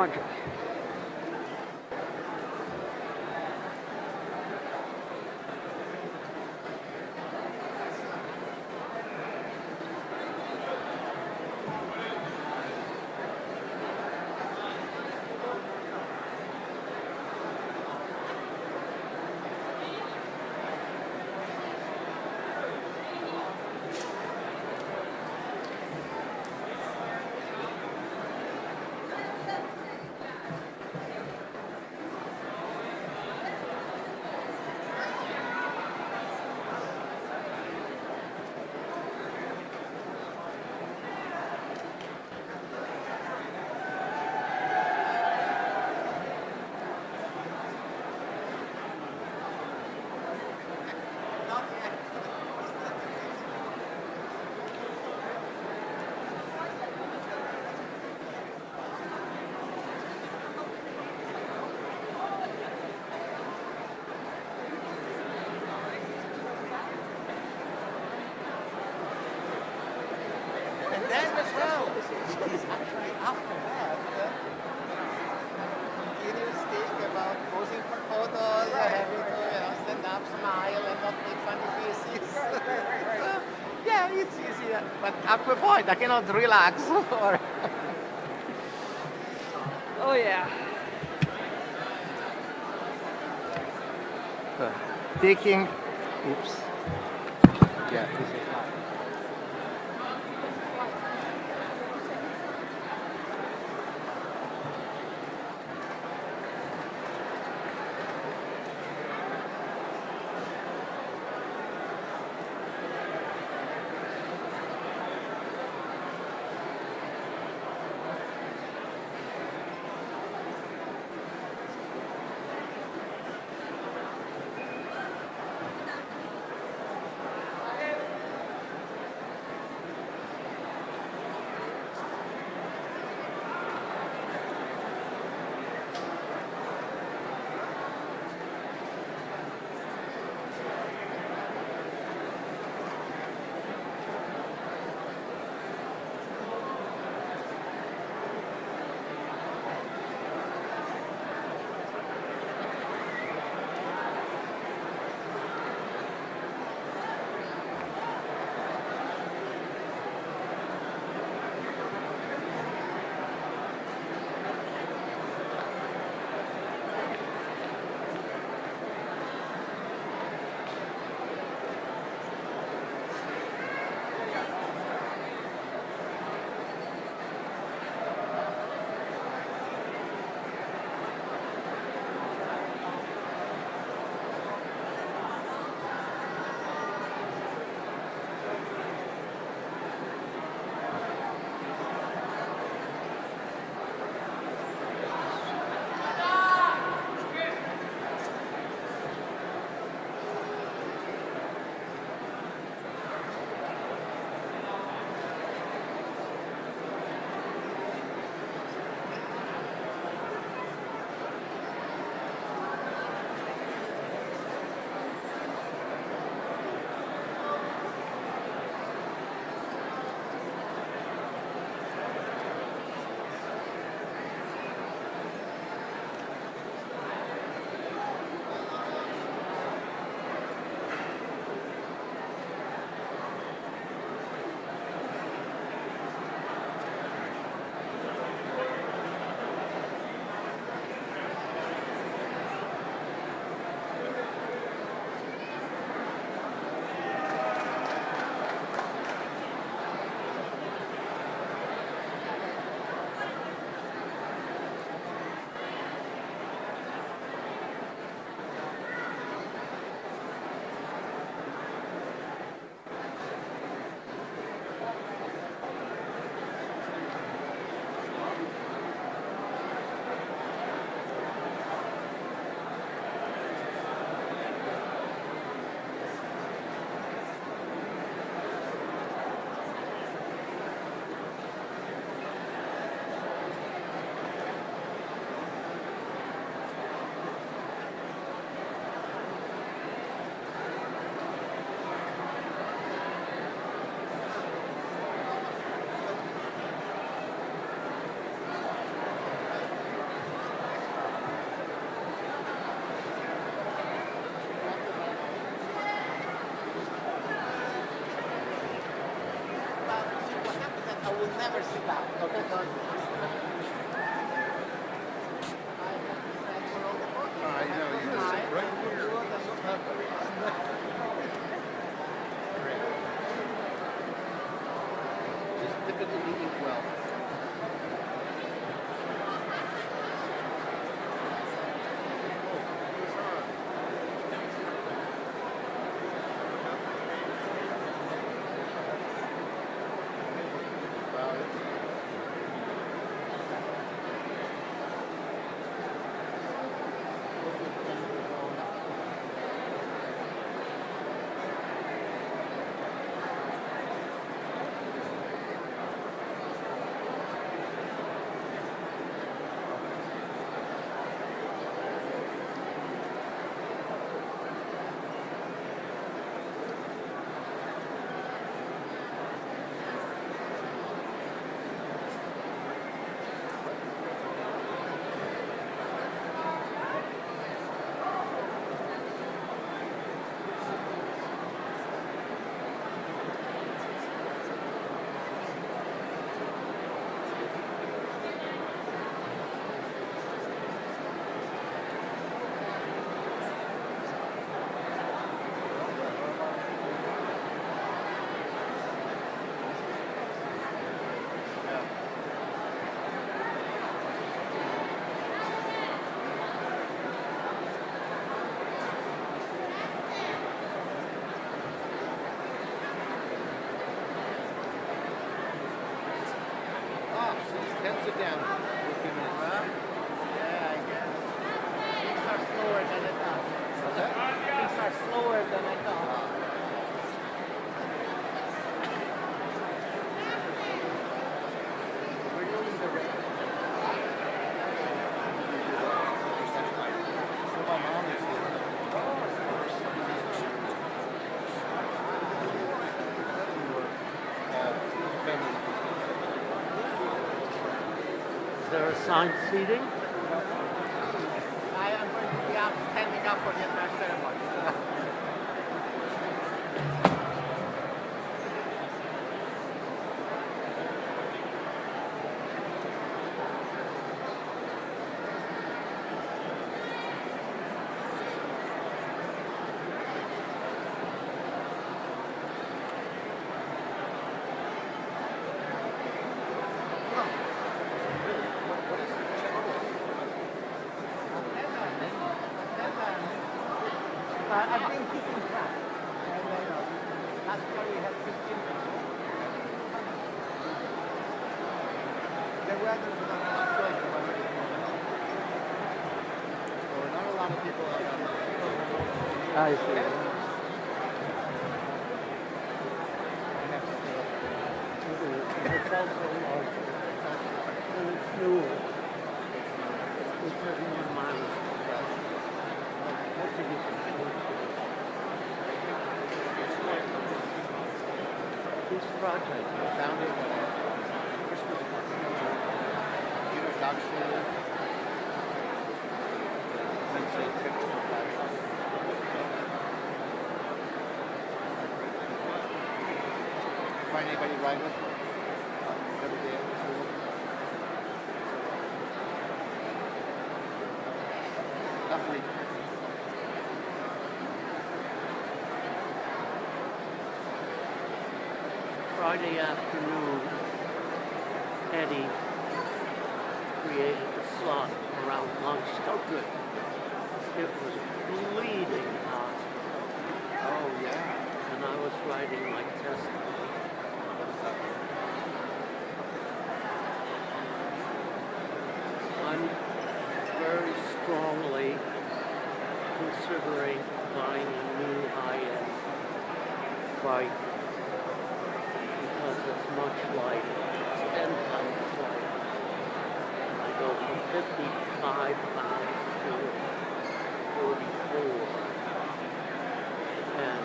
Okay. And then as well, is actually after that, continuous thing about posing for photos, having to stand up, smile, and not make funny faces. Yeah, it's easy, but at a point I cannot relax or Oh yeah. taking. Oops. Yeah, this is not. will never sit down. Okay, don't. I know, you just sit right here. Just typically eat well. Can sit down for a few minutes. Yeah, I guess. Things are slower than I thought. What's that? Things are slower than I thought. We're doing the rain. So my mom is here. Family. Is there assigned seating? I am going to be up, standing up for the entire ceremony. So. I've been keeping track. And last year we had 15 people. The weather was not much later, but it Well, not a lot of people out on the I see. It's also large. And it's newer. It's 31 miles. This project found it Christmas. You know, dog shoes. Wednesday trips for dog. Find anybody to ride with? Every day at school. Definitely. Friday afternoon, Eddie created the slot around lunch. So good. It was bleeding hot, Oh, yeah. and I was writing my test. I'm very strongly considering buying a new high-end bike because it's much lighter. It's 10 pounds lighter. I go from 55 pounds to 44. And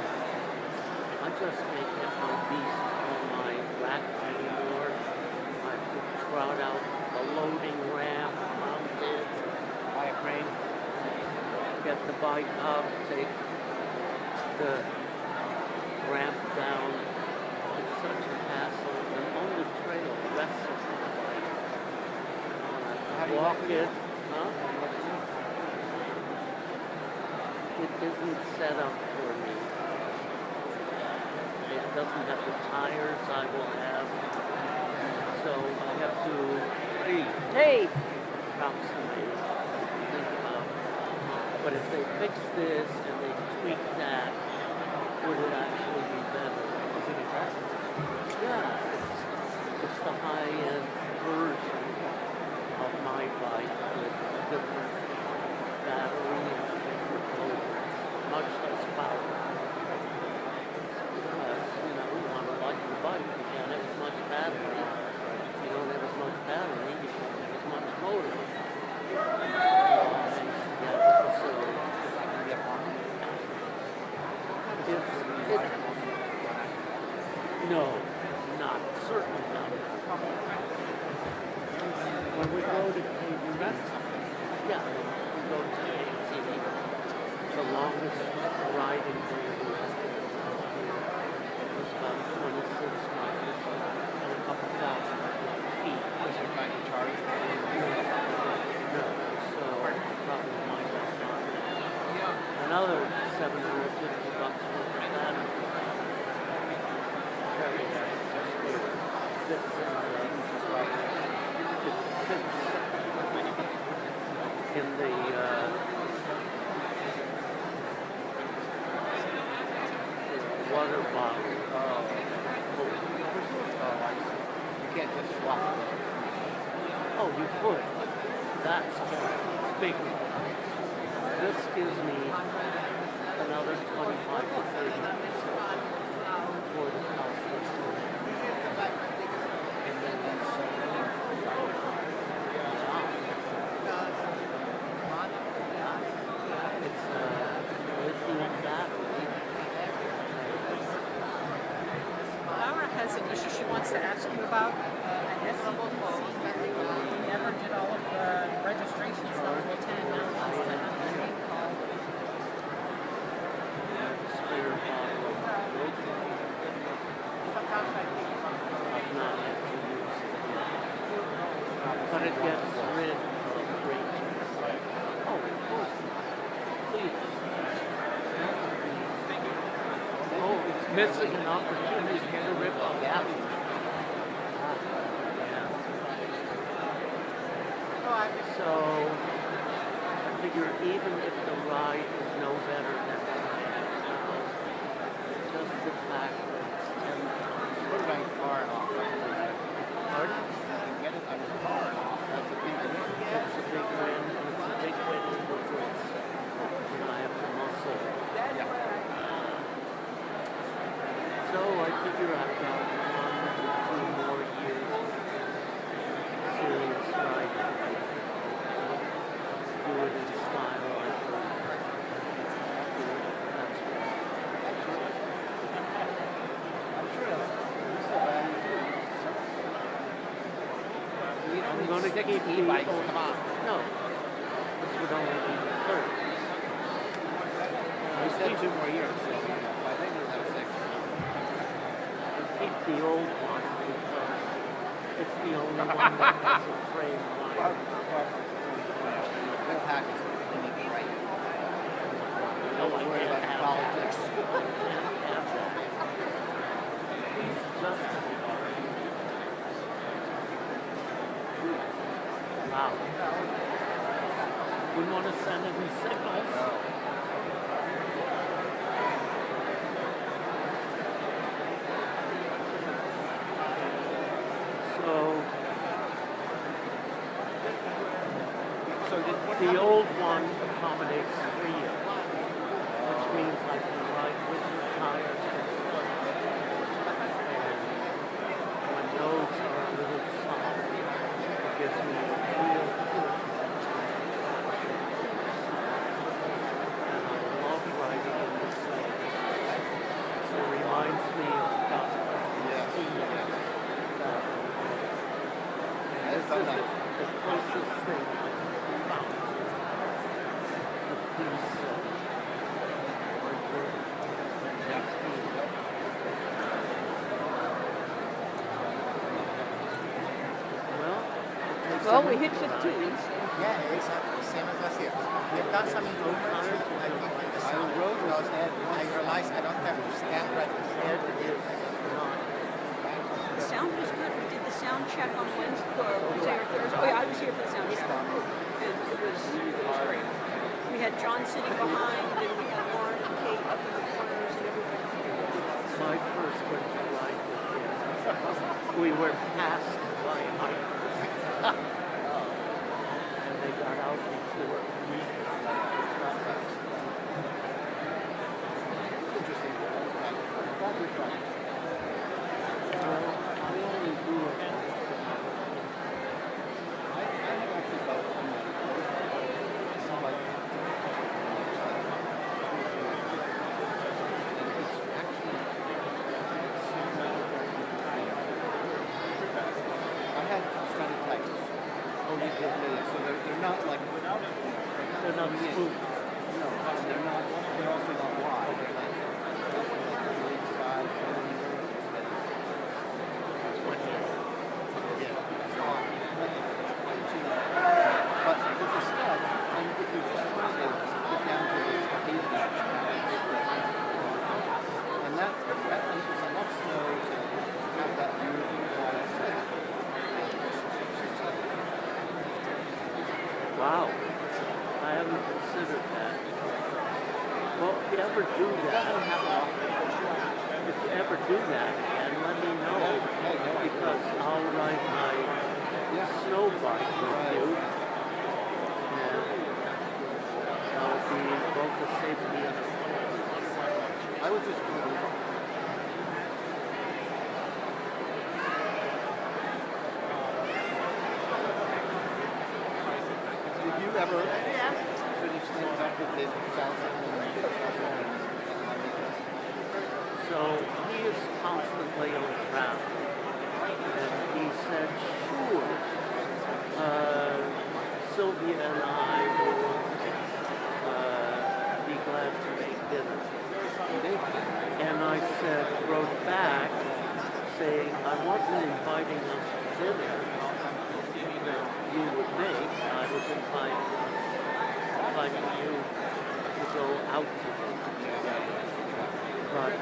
I just can't get my beast on my rack anymore. I have to trot out the loading ramp, mount it, Buy a crane. get the bike up, take the ramp down. It's such a hassle. And on the trail, walk it, huh? It isn't set up for me. It doesn't have the tires I will have, so I have to approximate, think about. But if they fix this and they tweak that, would it actually be better? Is it attractive? Yeah, it's the high-end version of my bike with a different battery and a different motor. Much less powerful. Because, you want to like your bike, you can't have as much battery. If you don't have as much battery, you can't have as much motor. So, no, not, certainly not. When we go to KTV, yeah, we go to KTV, the longest riding day we had was about 26 miles and a couple thousand feet. Because you're trying to charge it. No, so probably might not another $750 worth of battery. Very nice. Fits in the water bottle. Oh, I see. You can't just swap it. Oh, you could. That's big. This gives me another 25 to 30% for the cost of storage. And then it's a lithium battery. Laura has an issue she wants to ask you about. An SCPC. We never did all of the registration stuff to attend. Now it's a name call. Spare bottle of milk. I've not had to use it yet. But it gets rid of great. Oh, of course. Please. Oh, it's missing an opportunity to rip off that. So, I figure even if the ride is no better than what I have now, just the fact that it's 10 times. Put it on your car and off. Pardon? You can get it on your car and off. That's a big win. It's a big win, and it's a big win in the fruits. And I have to muscle. Yeah. So I figure I've got 1 to 2 more years serious riding. Do it in style, I think. That's right. I'm sure that's I'm going to keep e-bikes. people. Come on. No, this would only be the third. You said 2 more years. So I think we'll have 6. I keep the old one because it's the only one that has a frame line. That package is great. No, I Don't worry can't about have politics. that. I can't have that. Please justify. Wow. Wouldn't want to send any signals. So did what The happened? old one accommodates 3 years, which means I can ride with the tires and stuff. And when those are a little soft, it gives me a real good and I love riding in the snow. So it reminds me of Costco. Yes. This is the closest thing I've found to a piece of well, it takes Well, we hit 15. Yeah, exactly. Same as last year. They've done some improvements, I think, in the sound road because I realized I don't have to stand right there. The sound was good. We did the sound check on Wednesday or Thursday. Oh yeah, I was here for the sound check. And it was great. We had John sitting behind, and we had Lauren and Kate up in the corners, and everybody. My first winter ride with him, we were passed by hikers. And they got out before me. It's interesting. Glad we tried. I only do it. I have actually felt like I had stranded tigers. Oh, you did? Yeah, so they're not like They're not smooth. no, they're not. They're also not wide. They're like 5, 20. Yeah, it's not. But with the stud, and if you just try to get down to the pavement, and that is enough snow to have that beautiful wide stud. Wow. I haven't considered that. Well, if you ever do It that, doesn't happen often. if you ever do that again, let me know. Because I'll ride my snow bike with you. And that'll be both a safety and a fun feature. I would just go to Did you ever finish things up with David Salson So he is constantly on travel. And he said, sure, Sylvia and I will be glad to make dinner. And I wrote back saying I wasn't inviting us to dinner that you would make. I was inviting you to go out to dinner. But I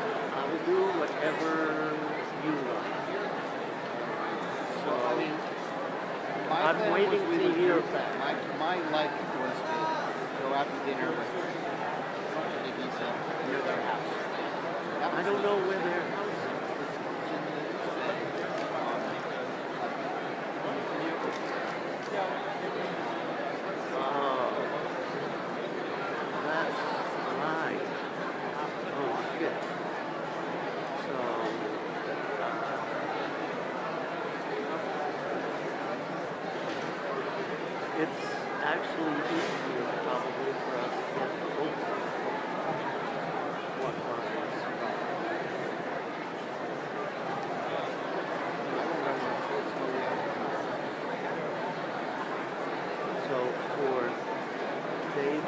will do whatever you like. So I mean, my I'm plan waiting was we to would hear do- back. My like was to go out to dinner with Nikki's near their house. That I was don't it. know where their house is. Oh, that's right. Oh shit. So, it's actually easier probably for us to get to Oakland from what runs from. So for David and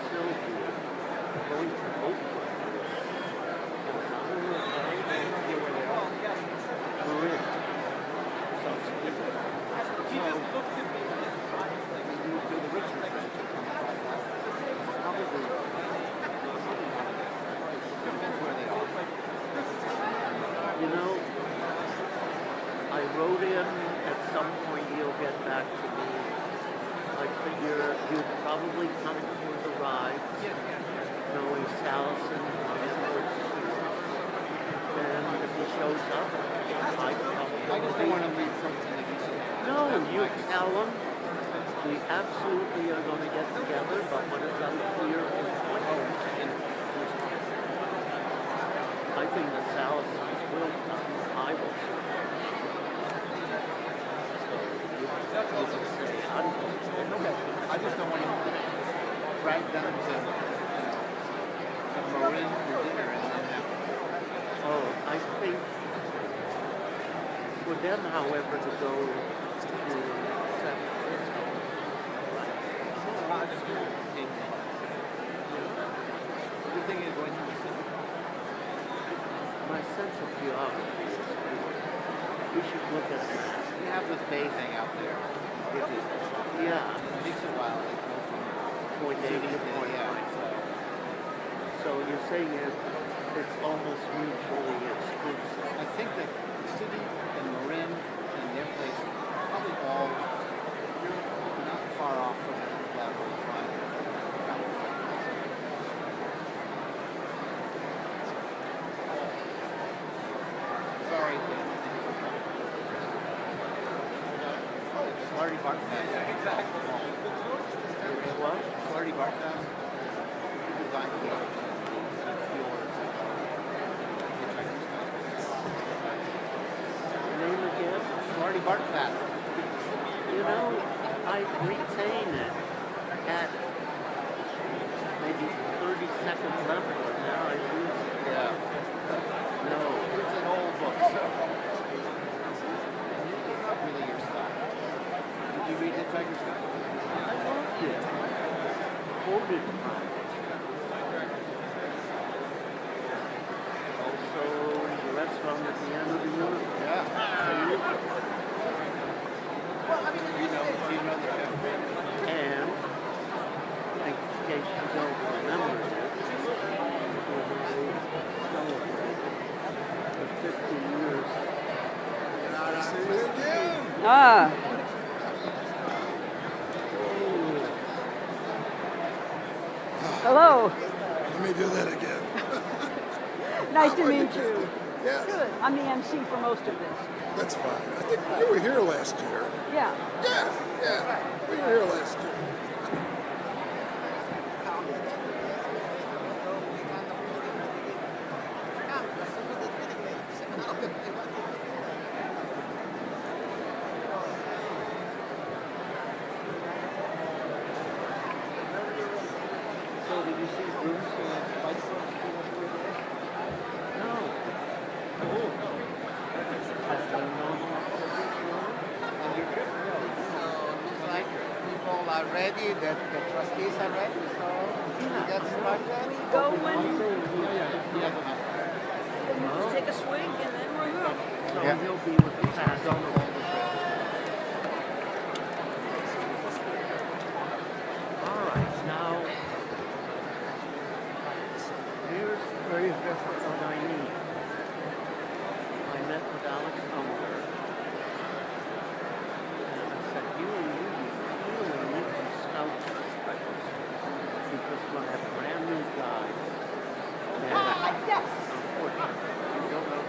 Sylvia going to Oakland is an hour away. Marin. Sounds good. He just looked at me. You do the Richard thing. Probably. Depends where they are. You know, I wrote in at some point you'll get back to me. I figure you'd probably come for the ride, knowing Salison and then if he shows up, I I just don't want to leave something like you said. No, you tell him we absolutely are going to get together, but when it's unclear it's when. I think the Salisons will come. I will say. So you can say I'm going to. Okay. I just don't want to drag them to Marin for dinner and then have Oh, I think for them, however, to go to San Francisco, You're thinking of going to the city? my sense of geography is pretty We should look at that. We have this bay thing out there. Bridges and stuff. Yeah. It takes a while to go from Point A city to to point yeah. B. So you're saying it's almost mutually exclusive. I think that the city and Marin and their place are probably all not far off from that whole line. Sorry. Slarty Bark Fest. What? Slarty Bark Fest. Designed to go fjords and hitchhikers. Name again? Slarty Bark Fest. You know, I retain it at maybe 32nd level, and now I lose it. Yeah. No. It's an old book, so it's not really your style. Did you read Hitchhiker's Guide? I loved it. Quoted from it. Also, the restaurant at the end of the universe. Yeah. Well, I mean, do you know the chef? And, in case you don't remember it, when I celebrated the 50 years. Ah, hello. Let me do that again. Nice to meet you. Yes, Good. I'm the MC for most of this. that's fine. I think you were here last year. Yeah. Yes, yeah. We were here last year. So did you see Bruce going to bike for No. Oh. That's a normal on your trip? No. It's like people are ready, that the trustees are ready, so we get started. Go when Yeah, yeah. you just take a swig and then we're good. So Yeah. he'll be with the past. All right, now here's what I need. I met with Alex Humber, and I said, you really need to scout these things because we're going to have brand new guys. And unfortunately, we don't know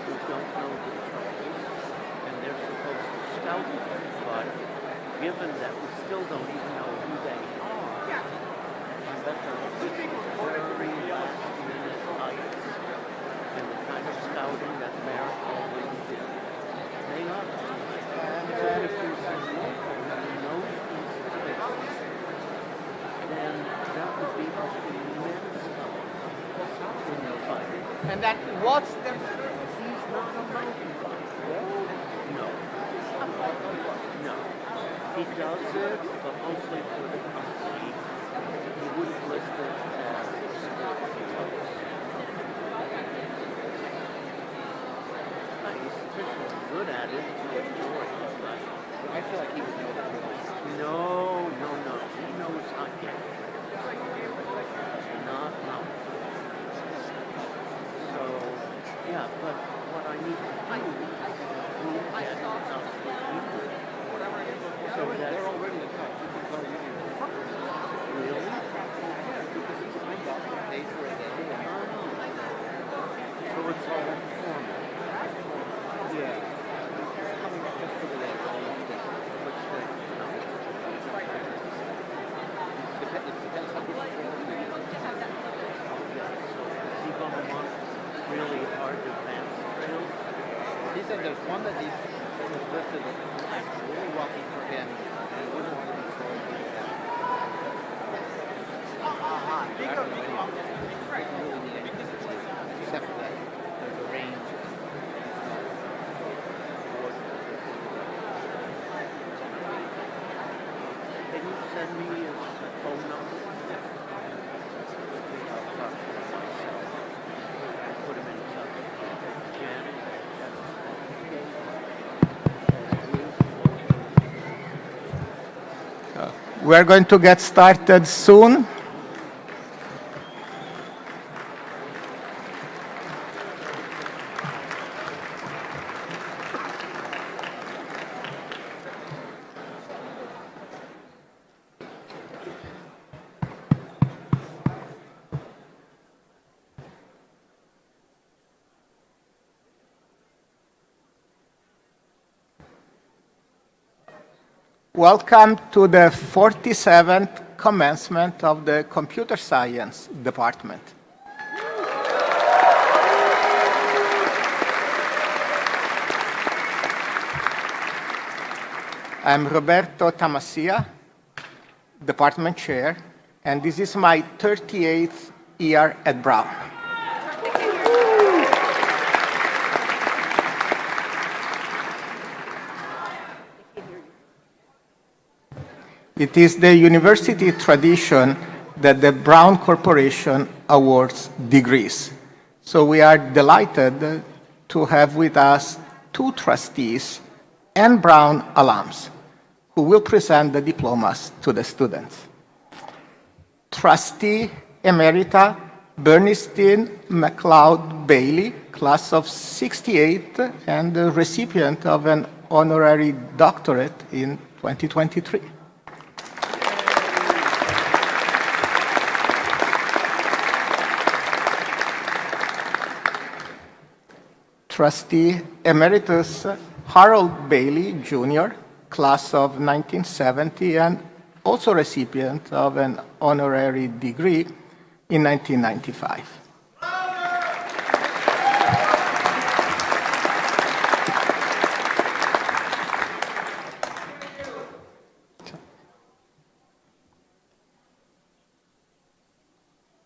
the troubles, and they're supposed to scout them, but given that we still don't even know who they are, I bet they're very last minute items in the kind of scouting that Merrick always did. They are. So if there's a local who knows these places, then that would be of immense help in the fight. And then what's the He's not a mountain biker. No. No. He does it, but mostly for the company. He wouldn't list it as sports. He's sufficiently good at it to enjoy his life. I feel like he would know the rules. No. He knows I get it. Not no. So, yeah, but what I need to do is move that up to people. So that They're all ready to cut. You can call you. really? Yeah, because he signed up and paid for a day. So it's all formal. Yeah. Coming up just for the day. Which they, It depends how much yeah, so is he going to want really hard advanced trails? he said there's one that he was listed as really rocky for him, and he wouldn't want to be so really need anything except that there's a range. Can you send me his phone number? I'll talk to him myself. Put him in touch with Janet. We're going to get started soon. Welcome to the 47th commencement of the Computer Science Department. I'm Roberto Tamassia, Department Chair, and this is my 38th year at Brown. It is the university tradition that the Brown Corporation awards degrees. So we are delighted to have with us two trustees and Brown alums who will present the diplomas to the students. Trustee Emerita Bernstein McLeod Bailey, class of '68, and the recipient of an honorary doctorate in 2023. Trustee Emeritus Harold Bailey, Jr., class of 1970, and also recipient of an honorary degree in 1995.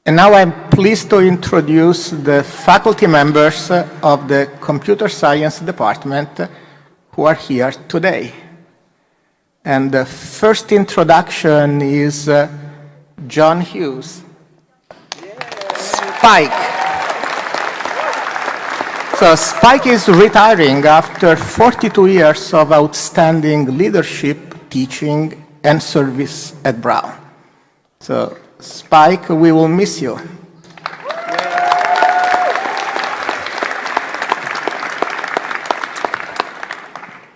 And now I'm pleased to introduce the faculty members of the Computer Science Department who are here today. And the first introduction is John Hughes. Spike. So Spike is retiring after 42 years of outstanding leadership, teaching, and service at Brown. So Spike, we will miss you.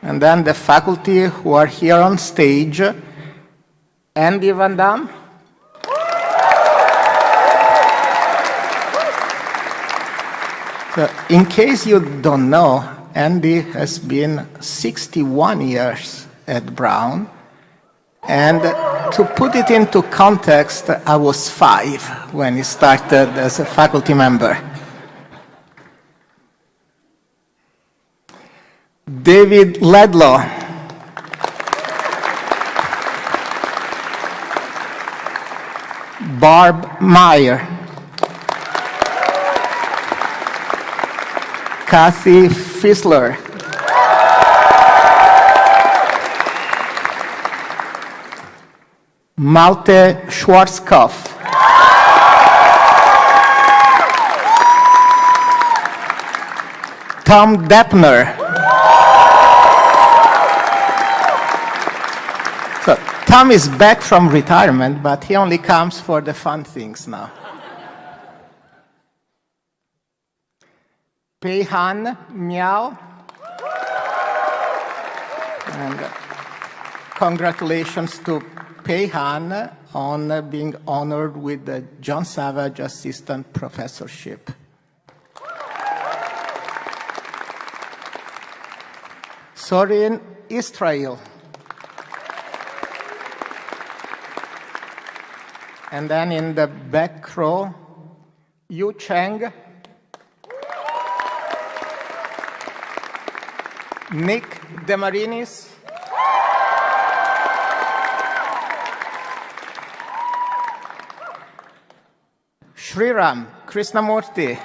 And then the faculty who are here on stage, Andy Van Dam. So in case you don't know, Andy has been 61 years at Brown. And to put it into context, I was 5 when he started as a faculty member. David Ledlow. Barb Meyer. Kathy Fisler. Malte Schwarzkopf. Tom Deppner. So Tom is back from retirement, but he only comes for the fun things now. Pei Han Miao. And congratulations to Pei Han on being honored with the John Savage Assistant Professorship. Sorin Israel. And then in the back row, Yu Cheng. Nick Demarinis. Sriram Krishnamurti.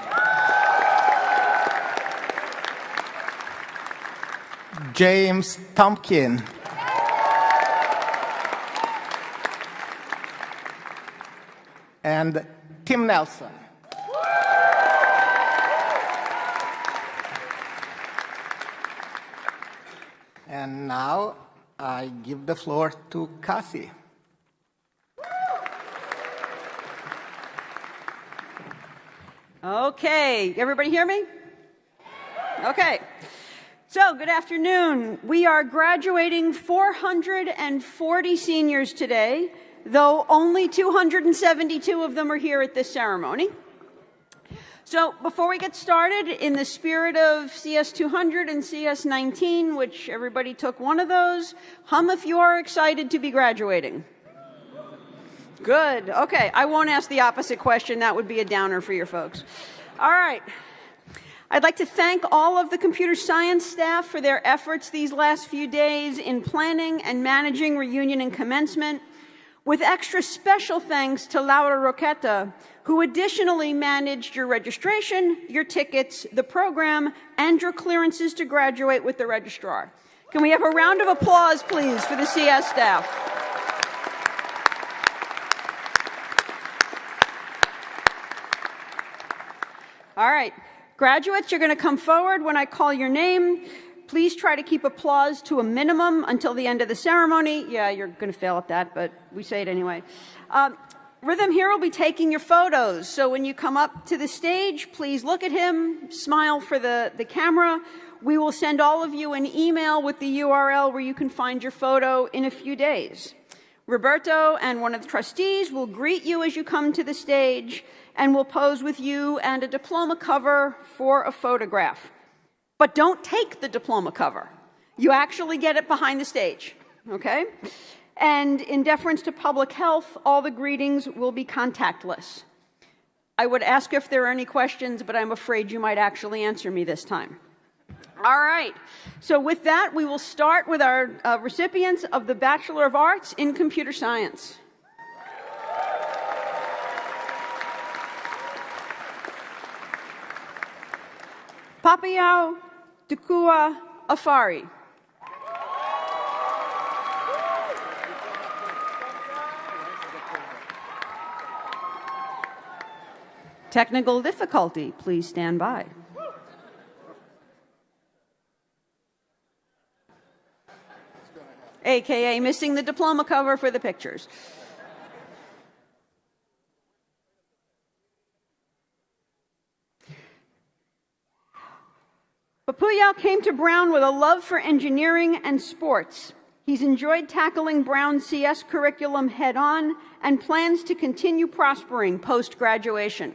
James Tompkin. And Tim Nelson. And now I give the floor to Kathy. Okay, everybody hear me? Okay. So, good afternoon. We are graduating 440 seniors today, though only 272 of them are here at this ceremony. So, before we get started, in the spirit of CS 200 and CS 19, which everybody took one of those, hum if you are excited to be graduating. Good. Okay. I won't ask the opposite question. That would be a downer for your folks. All right. I'd like to thank all of the computer science staff for their efforts these last few days in planning and managing reunion and commencement, with extra special thanks to Laura Roqueta, who additionally managed your registration, your tickets, the program, and your clearances to graduate with the registrar. Can we have a round of applause, please, for the CS staff? All right. Graduates, you're going to come forward when I call your name. Please try to keep applause to a minimum until the end of the ceremony. Yeah, you're going to fail at that, but we say it anyway. Rhythm here will be taking your photos. So when you come up to the stage, please look at him, smile for the camera. We will send all of you an email with the URL where you can find your photo in a few days. Roberto and one of the trustees will greet you as you come to the stage and will pose with you and a diploma cover for a photograph. But don't take the diploma cover. You actually get it behind the stage, okay? And in deference to public health, all the greetings will be contactless. I would ask if there are any questions, but I'm afraid you might actually answer me this time. All right. So with that, we will start with our recipients of the Bachelor of Arts in Computer Science. Papayao Dukua Afari. Technical difficulty, please stand by. AKA missing the diploma cover for the pictures. Papuyao came to Brown with a love for engineering and sports. He's enjoyed tackling Brown's CS curriculum head-on and plans to continue prospering post-graduation.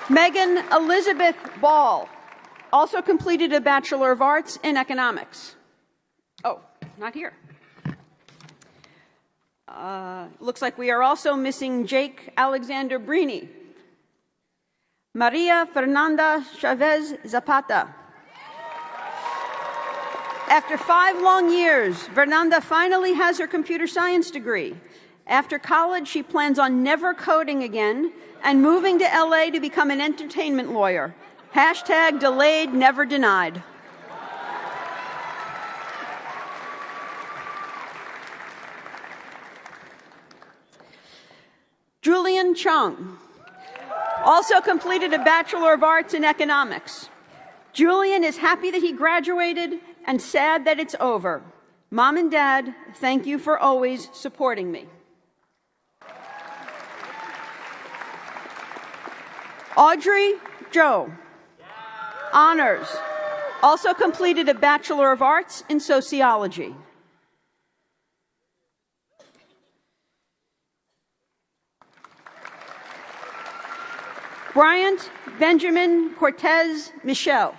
Megan Elizabeth Ball also completed a Bachelor of Arts in Economics. Oh, not here. Looks like we are also missing Jake Alexander Brini. Maria Fernanda Chavez Zapata. After 5 long years, Fernanda finally has her computer science degree. After college, she plans on never coding again and moving to LA to become an entertainment lawyer. Hashtag delayed, never denied. Julian Chung also completed a Bachelor of Arts in Economics. Julian is happy that he graduated and sad that it's over. Mom and Dad, thank you for always supporting me. Audrey Joe, honors, also completed a Bachelor of Arts in Sociology. Bryant Benjamin Cortez Michel.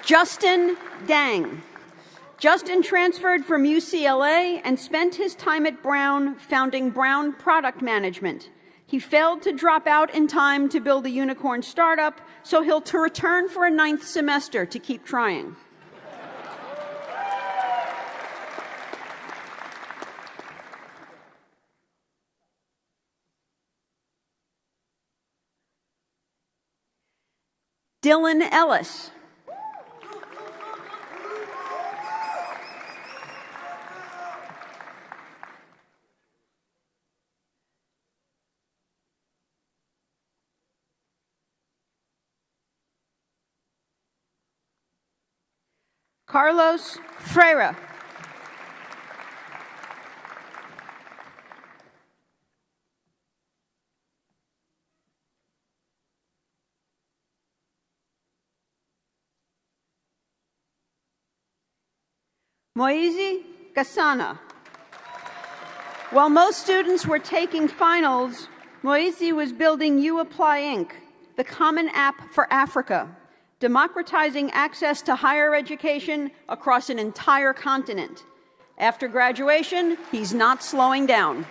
Justin Dang. Justin transferred from UCLA and spent his time at Brown founding Brown Product Management. He failed to drop out in time to build a unicorn startup, so he'll return for a 9th semester to keep trying. Dylan Ellis. Carlos Freire. Moizi Gassana. While most students were taking finals, Moizi was building UApply Inc., the common app for Africa, democratizing access to higher education across an entire continent. After graduation, he's not slowing down.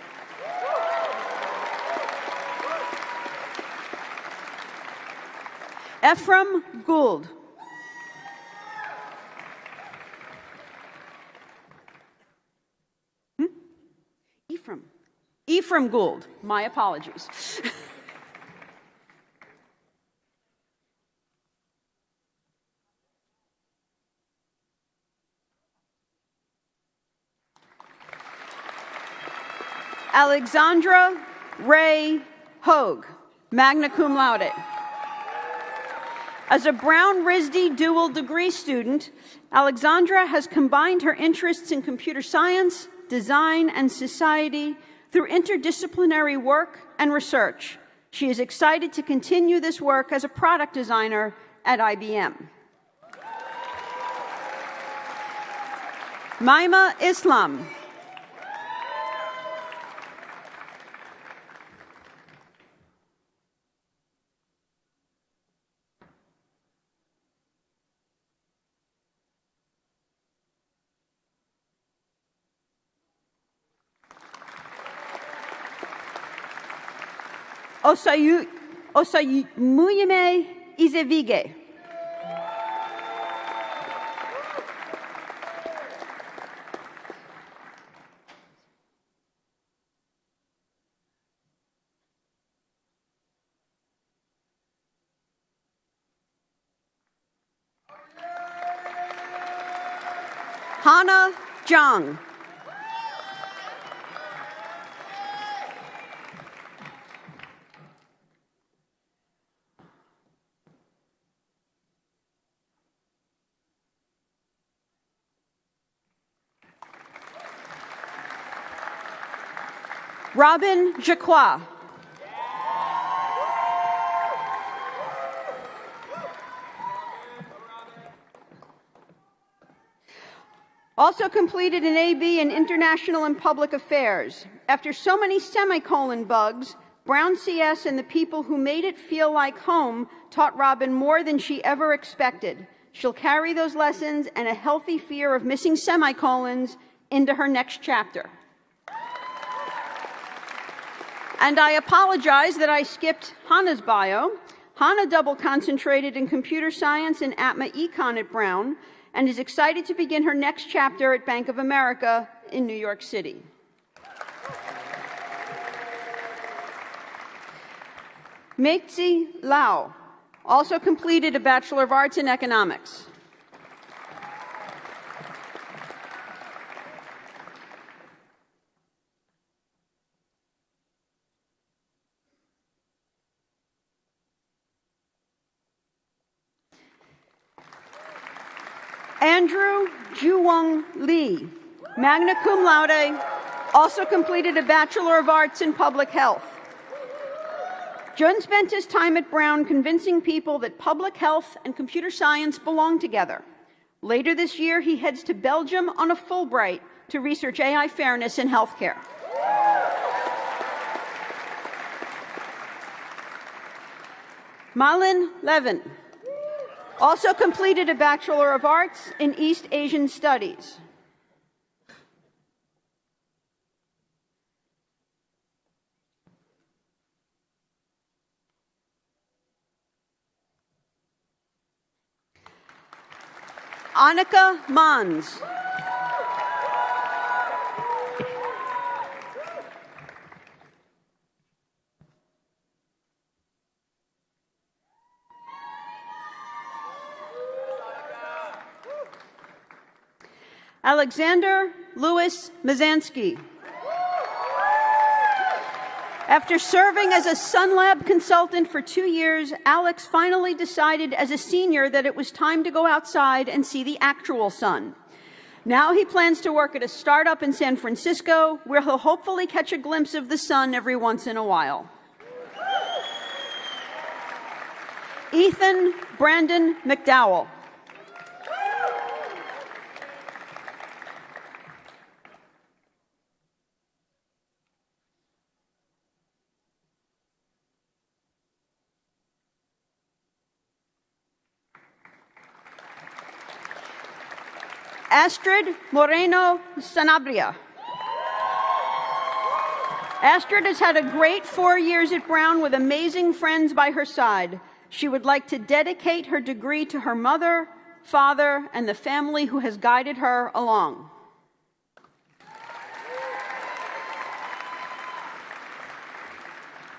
Ephraim Gould. Ephraim Gould. My apologies. Alexandra Ray Hogue, magna cum laude. As a Brown RISD dual degree student, Alexandra has combined her interests in computer science, design, and society through interdisciplinary work and research. She is excited to continue this work as a product designer at IBM. Maima Islam. Osayumuyime Izevige. Hana Zhang. Robin Jacquois. Also completed an AB in International and Public Affairs. After so many semicolon bugs, Brown CS and the people who made it feel like home taught Robin more than she ever expected. She'll carry those lessons and a healthy fear of missing semicolons into her next chapter. And I apologize that I skipped Hannah's bio. Hannah double concentrated in computer science and ATMA Econ at Brown and is excited to begin her next chapter at Bank of America in New York City. Meitzi Lau also completed a Bachelor of Arts in Economics. Andrew Juwong Lee, magna cum laude, also completed a Bachelor of Arts in Public Health. Jun spent his time at Brown convincing people that public health and computer science belong together. Later this year, he heads to Belgium on a Fulbright to research AI fairness in healthcare. Malin Levin also completed a Bachelor of Arts in East Asian Studies. Annika Mans. Alexander Louis Mazansky. After serving as a Sun Lab consultant for 2 years, Alex finally decided as a senior that it was time to go outside and see the actual sun. Now he plans to work at a startup in San Francisco, where he'll hopefully catch a glimpse of the sun every once in a while. Ethan Brandon McDowell. Astrid Moreno Sanabria. Astrid has had a great 4 years at Brown with amazing friends by her side. She would like to dedicate her degree to her mother, father, and the family who has guided her along.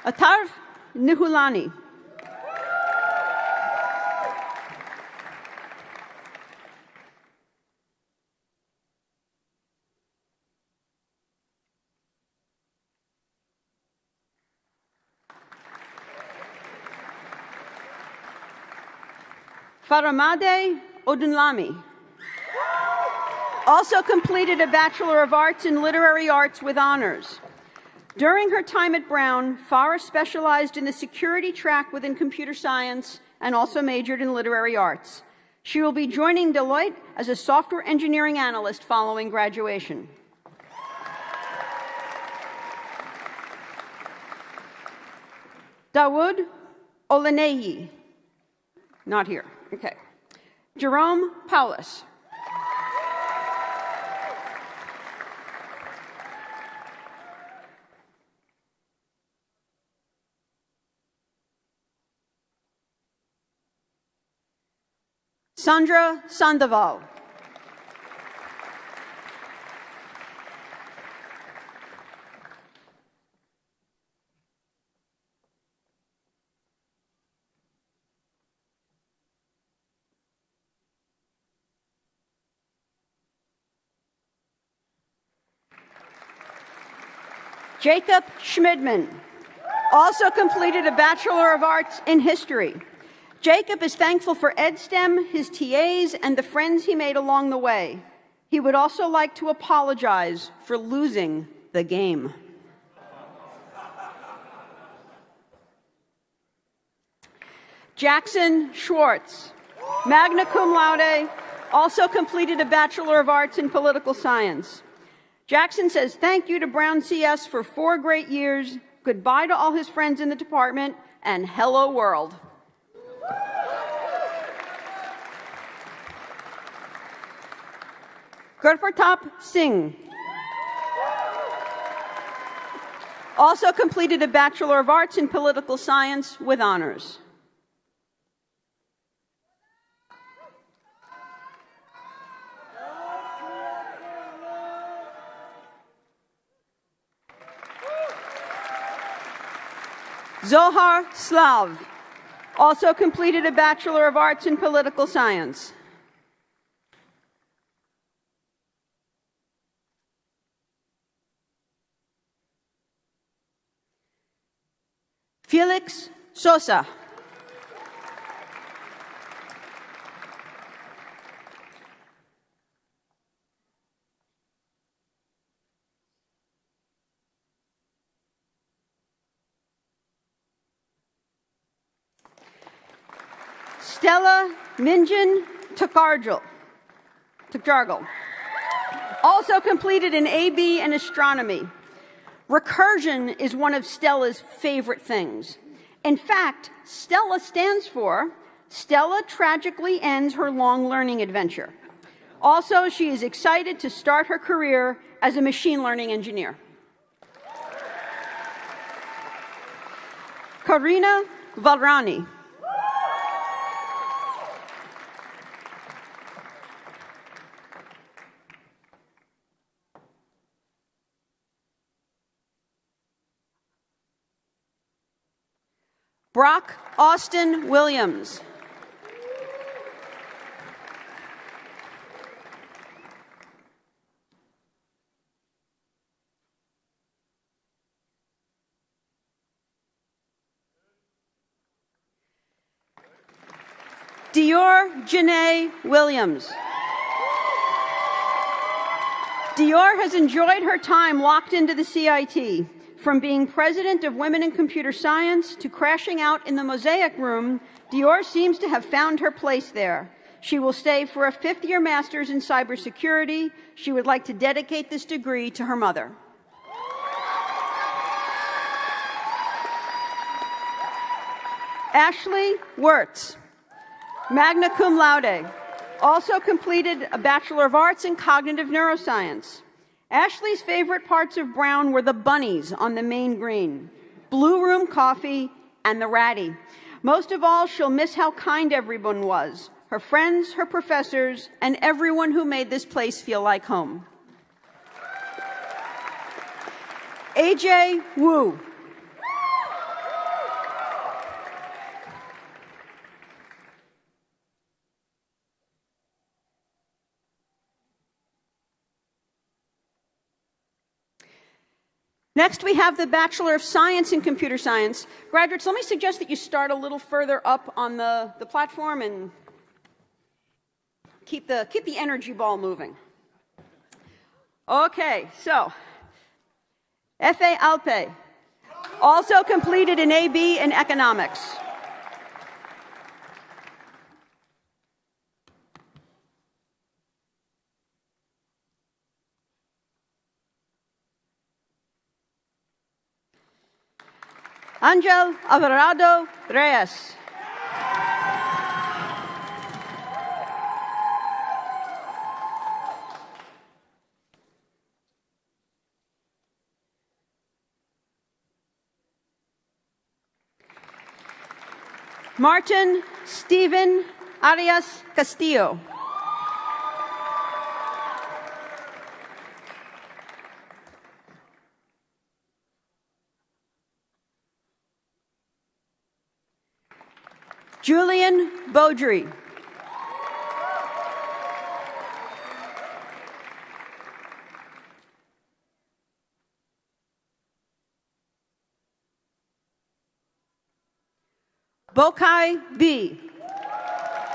Atarv Nihulani. Faramade Odunlami. Also completed a Bachelor of Arts in Literary Arts with honors. During her time at Brown, Farah specialized in the security track within computer science and also majored in literary arts. She will be joining Deloitte as a software engineering analyst following graduation. Dawood Oleneyi. Not here. Okay. Jerome Paulus. Sandra Sandoval. Jacob Schmidman also completed a Bachelor of Arts in History. Jacob is thankful for EdSTEM, his TAs, and the friends he made along the way. He would also like to apologize for losing the game. Jackson Schwartz, magna cum laude, also completed a Bachelor of Arts in Political Science. Jackson says thank you to Brown CS for 4 great years, goodbye to all his friends in the department, and hello world. Gurpratap Singh also completed a Bachelor of Arts in Political Science with honors. Zohar Slav also completed a Bachelor of Arts in Political Science. Felix Sosa. Stella Minjin Tukarjal, also completed an AB in astronomy. Recursion is one of Stella's favorite things. In fact, Stella stands for Stella tragically ends her long learning adventure. Also, she is excited to start her career as a machine learning engineer. Karina Valrani. Brock Austin Williams. Dior Janae Williams. Dior has enjoyed her time locked into the CIT. From being president of Women in Computer Science to crashing out in the Mosaic Room, Dior seems to have found her place there. She will stay for a fifth-year master's in cybersecurity. She would like to dedicate this degree to her mother. Ashley Wirtz, magna cum laude, also completed a Bachelor of Arts in Cognitive Neuroscience. Ashley's favorite parts of Brown were the bunnies on the main green, Blue Room coffee, and the ratty. Most of all, she'll miss how kind everyone was, her friends, her professors, and everyone who made this place feel like home. AJ Wu. Next, we have the Bachelor of Science in Computer Science. Graduates, let me suggest that you start a little further up on the platform and keep the energy ball moving. Okay, so, F.A. Alpe, also completed an A.B. in Economics. Angel Alvarado Reyes. Martin Stephen Arias Castillo. Julian Beaudry. Bokai B.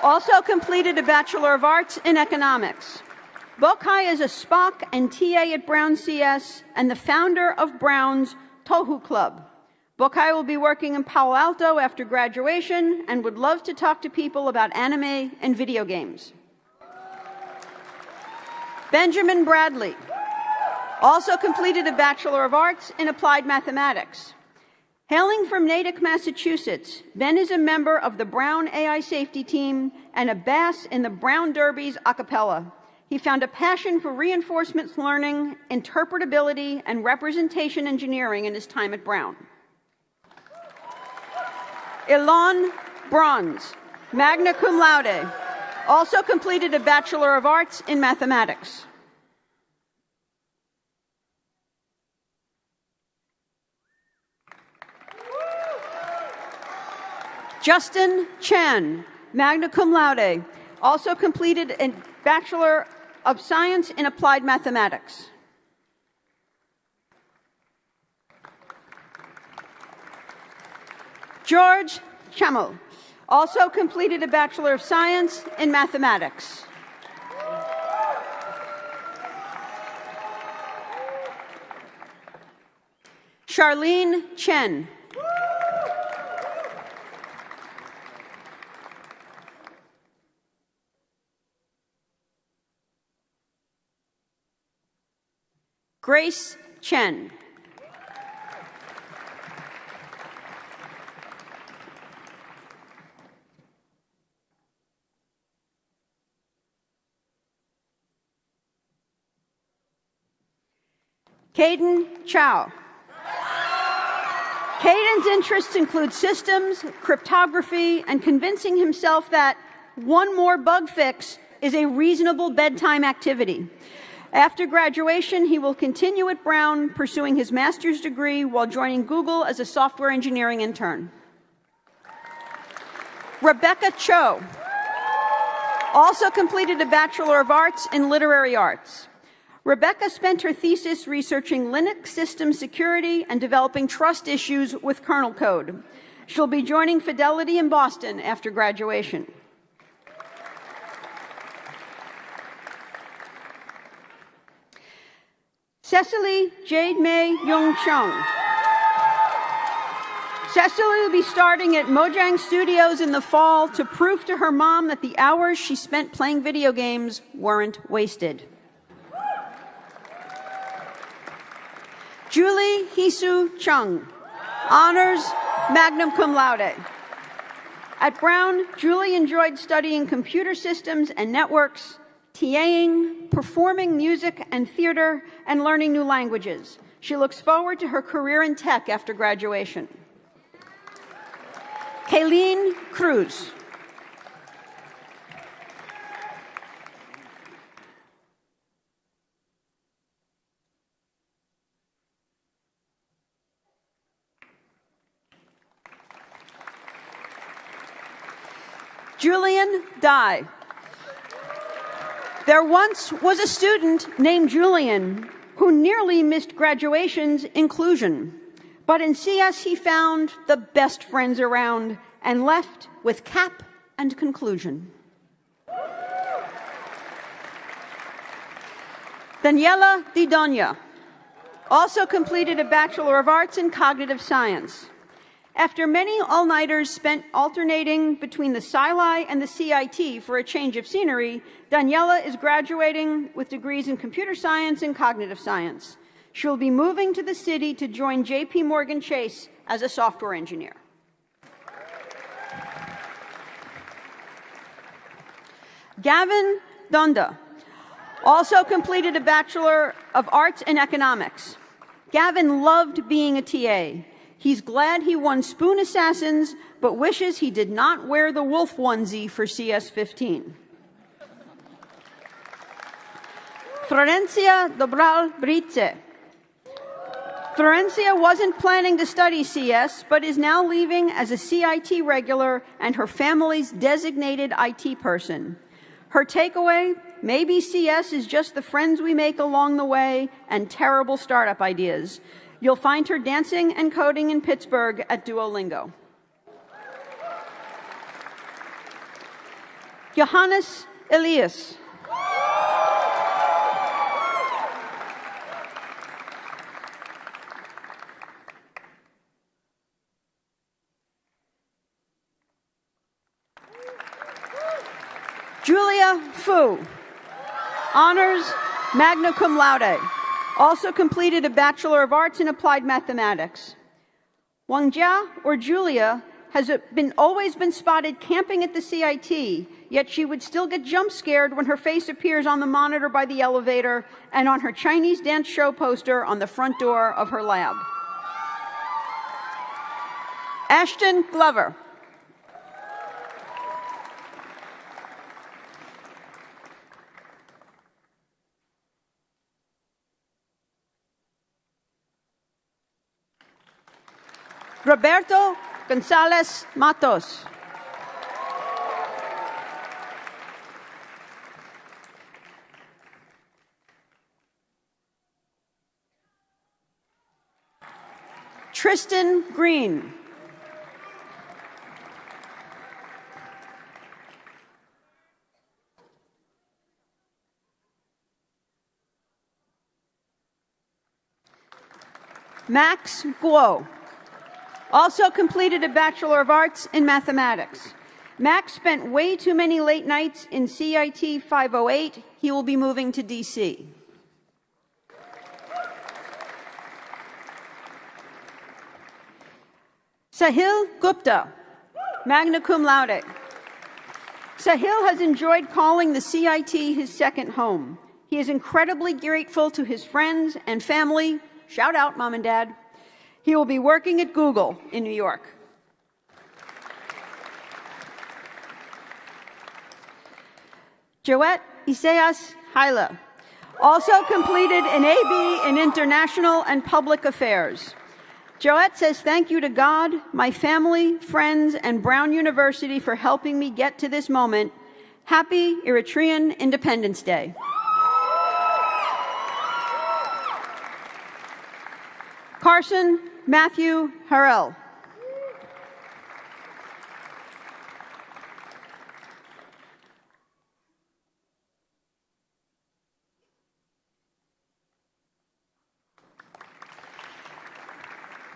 Also completed a Bachelor of Arts in Economics. Bokai is a SPOC and TA at Brown CS and the founder of Brown's Tohu Club. Bokai will be working in Palo Alto after graduation and would love to talk to people about anime and video games. Benjamin Bradley also completed a Bachelor of Arts in Applied Mathematics. Hailing from Natick, Massachusetts, Ben is a member of the Brown AI Safety Team and a bass in the Brown Derbies a cappella. He found a passion for reinforcement learning, interpretability, and representation engineering in his time at Brown. Ilan Bronze, magna cum laude, also completed a Bachelor of Arts in Mathematics. Justin Chan, magna cum laude, also completed a Bachelor of Science in Applied Mathematics. George Chamel also completed a Bachelor of Science in Mathematics. Charlene Chen. Grace Chen. Caden Chow. Caden's interests include systems, cryptography, and convincing himself that one more bug fix is a reasonable bedtime activity. After graduation, he will continue at Brown, pursuing his master's degree while joining Google as a software engineering intern. Rebecca Cho also completed a Bachelor of Arts in Literary Arts. Rebecca spent her thesis researching Linux system security and developing trust issues with kernel code. She'll be joining Fidelity in Boston after graduation. Cecily Jade May Young Chung. Cecily will be starting at Mojang Studios in the fall to prove to her mom that the hours she spent playing video games weren't wasted. Julie Hisu Chung, honors magna cum laude. At Brown, Julie enjoyed studying computer systems and networks, TAing, performing music and theater, and learning new languages. She looks forward to her career in tech after graduation. Kayleen Cruz. Julian Dye. There once was a student named Julian who nearly missed graduation's inclusion. But in CS, he found the best friends around and left with cap and conclusion. Daniela Di Donia also completed a Bachelor of Arts in Cognitive Science. After many all-nighters spent alternating between the SciLi and the CIT for a change of scenery, Daniela is graduating with degrees in Computer Science and Cognitive Science. She'll be moving to the city to join J.P. Morgan Chase as a software engineer. Gavin Dunda also completed a Bachelor of Arts in Economics. Gavin loved being a TA. He's glad he won Spoon Assassins, but wishes he did not wear the wolf onesie for CS15. Florencia Dobral Brice. Florencia wasn't planning to study CS, but is now leaving as a CIT regular and her family's designated IT person. Her takeaway, maybe CS is just the friends we make along the way and terrible startup ideas. You'll find her dancing and coding in Pittsburgh at Duolingo. Johannes Elias. Julia Fu, honors magna cum laude. Also completed a Bachelor of Arts in Applied Mathematics. Wang Jia, or Julia, has always been spotted camping at the CIT, yet she would still get jump scared when her face appears on the monitor by the elevator and on her Chinese dance show poster on the front door of her lab. Ashton Glover. Roberto Gonzalez Matos. Tristan Green. Max Guo. Also completed a Bachelor of Arts in Mathematics. Max spent way too many late nights in CIT 508. He will be moving to DC. Sahil Gupta, magna cum laude. Sahil has enjoyed calling the CIT his second home. He is incredibly grateful to his friends and family. Shout out, Mom and Dad. He will be working at Google in New York. Joette Isaias Haila also completed an AB in International and Public Affairs. Joette says, thank you to God, my family, friends, and Brown University for helping me get to this moment. Happy Eritrean Independence Day. Carson Matthew Harrell.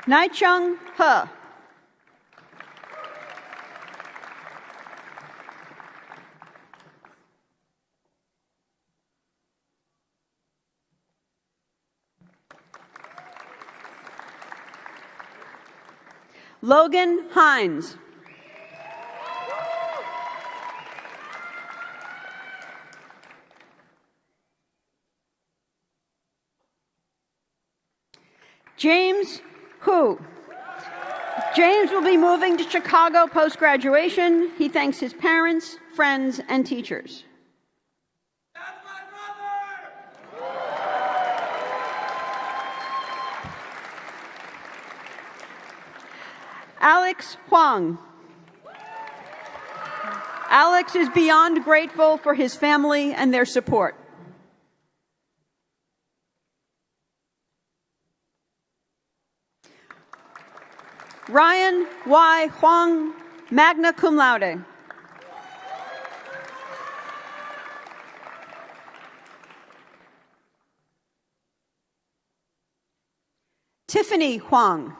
Nai-chung He. Logan Hines. James Hu. James will be moving to Chicago post-graduation. He thanks his parents, friends, and teachers. Alex Huang. Alex is beyond grateful for his family and their support. Ryan Y. Huang, magna cum laude. Tiffany Huang.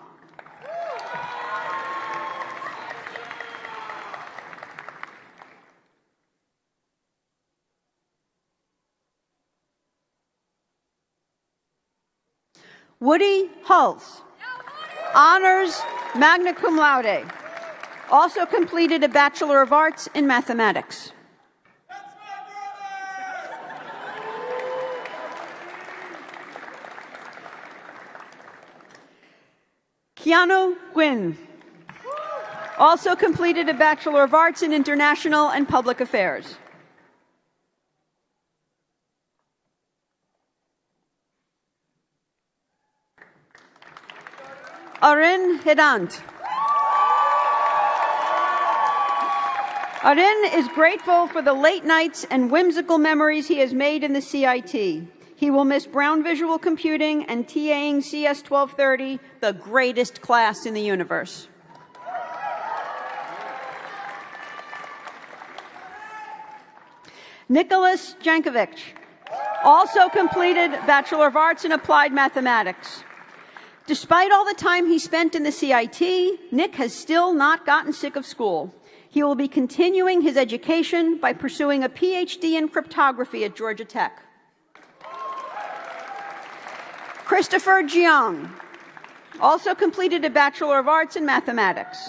Woody Hulse. Honors, magna cum laude. Also completed a Bachelor of Arts in Mathematics. Keanu Nguyen. Also completed a Bachelor of Arts in International and Public Affairs. Arin Hidant. Arin is grateful for the late nights and whimsical memories he has made in the CIT. He will miss Brown Visual Computing and TAing CS 1230, the greatest class in the universe. Nicholas Jankovic also completed Bachelor of Arts in Applied Mathematics. Despite all the time he spent in the CIT, Nick has still not gotten sick of school. He will be continuing his education by pursuing a PhD in cryptography at Georgia Tech. Christopher Jiang also completed a Bachelor of Arts in Mathematics.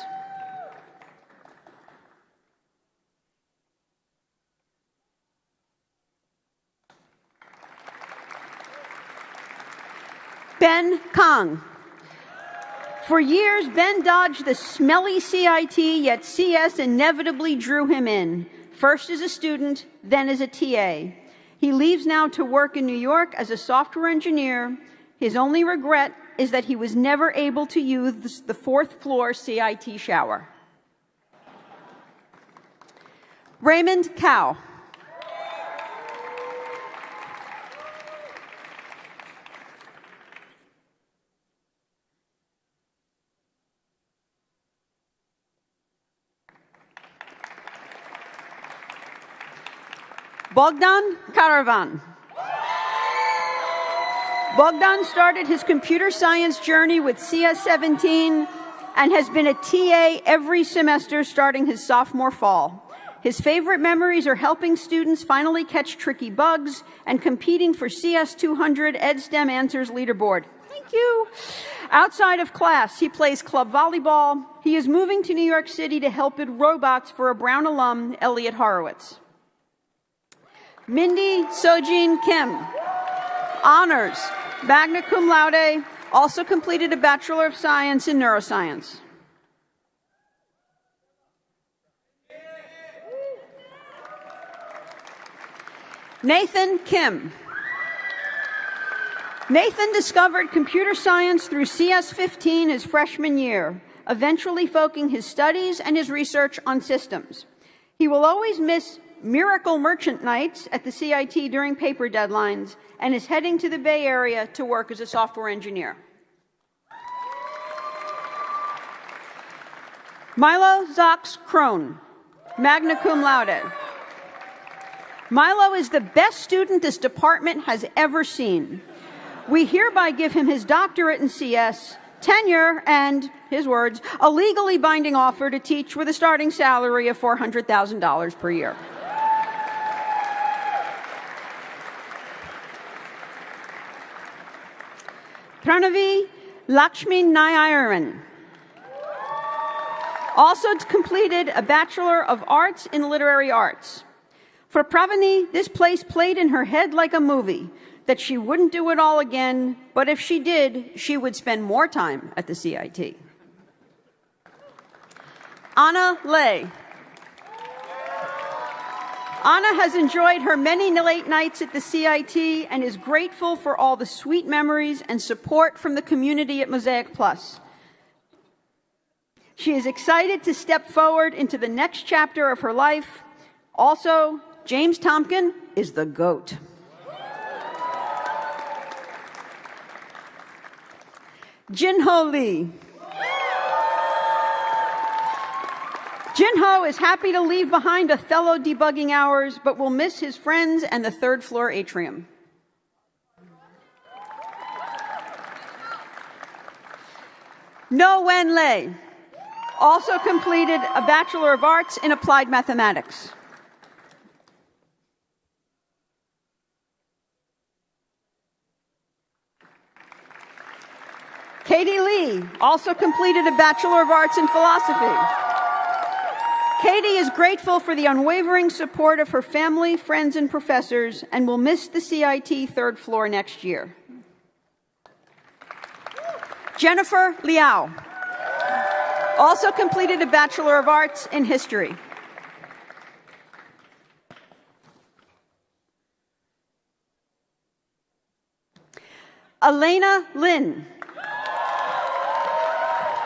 Ben Kang. For years, Ben dodged the smelly CIT, yet CS inevitably drew him in, first as a student, then as a TA. He leaves now to work in New York as a software engineer. His only regret is that he was never able to use the fourth floor CIT shower. Raymond Cow. Bogdan Karavan. Bogdan started his computer science journey with CS17 and has been a TA every semester starting his sophomore fall. His favorite memories are helping students finally catch tricky bugs and competing for CS200 EdSTEM Answers leaderboard. Thank you. Outside of class, he plays club volleyball. He is moving to New York City to help build robots for a Brown alum, Elliot Horowitz. Mindy Sojin Kim. Honors, magna cum laude, also completed a Bachelor of Science in Neuroscience. Nathan Kim. Nathan discovered computer science through CS15 his freshman year, eventually focusing his studies and his research on systems. He will always miss Miracle Merchant nights at the CIT during paper deadlines and is heading to the Bay Area to work as a software engineer. Milo Zox Krohn, magna cum laude. Milo is the best student this department has ever seen. We hereby give him his doctorate in CS tenure, and, his words, a legally binding offer to teach with a starting salary of $400,000 per year. Pranavi Lakshmi Nayaran also completed a Bachelor of Arts in Literary Arts. For Pravani, this place played in her head like a movie, that she wouldn't do it all again, but if she did, she would spend more time at the CIT. Anna Lay. Anna has enjoyed her many late nights at the CIT and is grateful for all the sweet memories and support from the community at Mosaic Plus. She is excited to step forward into the next chapter of her life. Also, James Tompkin is the GOAT. Jinho Lee. Jinho is happy to leave behind Othello debugging hours, but will miss his friends and the third-floor atrium. No Wen Lei also completed a Bachelor of Arts in Applied Mathematics. Katie Lee also completed a Bachelor of Arts in Philosophy. Katie is grateful for the unwavering support of her family, friends, and professors, and will miss the CIT third floor next year. Jennifer Liao also completed a Bachelor of Arts in History. Elena Lin.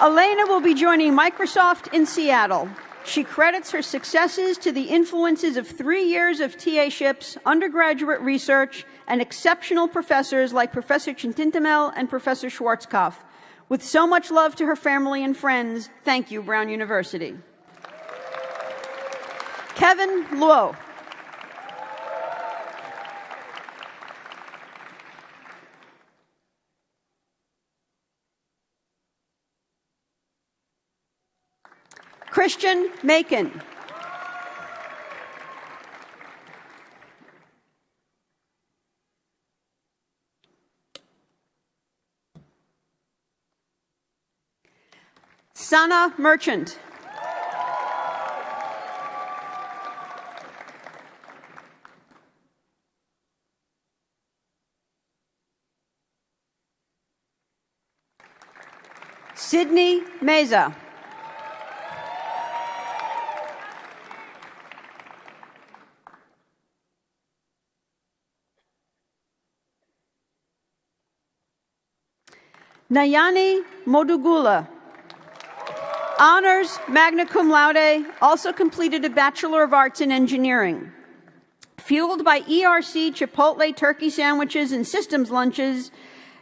Elena will be joining Microsoft in Seattle. She credits her successes to the influences of 3 years of TA-ships, undergraduate research, and exceptional professors like Professor Chintintamel and Professor Schwarzkopf. With so much love to her family and friends, thank you, Brown University. Kevin Luo. Christian Macon. Sana Merchant. Sydney Meza. Nayani Modugula. Honors magna cum laude, also completed a Bachelor of Arts in Engineering. Fueled by ERC Chipotle turkey sandwiches and systems lunches,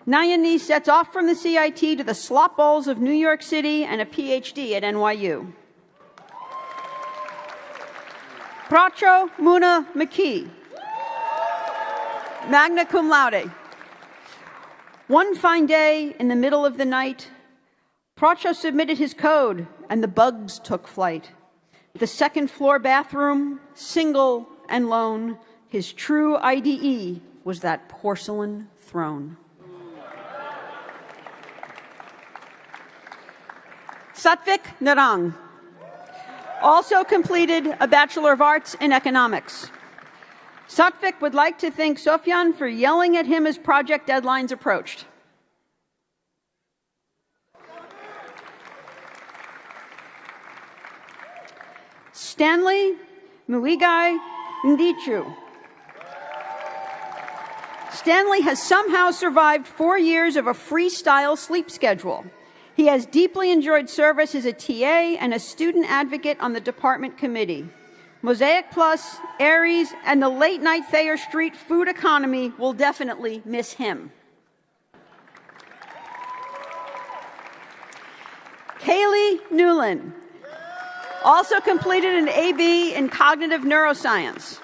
Nayani sets off from the CIT to the slop bowls of New York City and a PhD at NYU. Pracho Muna McKee. Magna cum laude. One fine day, in the middle of the night, Pracho submitted his code, and the bugs took flight. The second-floor bathroom, single and lone, his true IDE was that porcelain throne. Satvik Narang also completed a Bachelor of Arts in Economics. Satvik would like to thank Sofyan for yelling at him as project deadlines approached. Stanley Muigai Ndichu. Stanley has somehow survived 4 years of a freestyle sleep schedule. He has deeply enjoyed service as a TA and a student advocate on the department committee. Mosaic Plus, Aries, and the late-night Thayer Street food economy will definitely miss him. Kaylee Newland also completed an AB in Cognitive Neuroscience.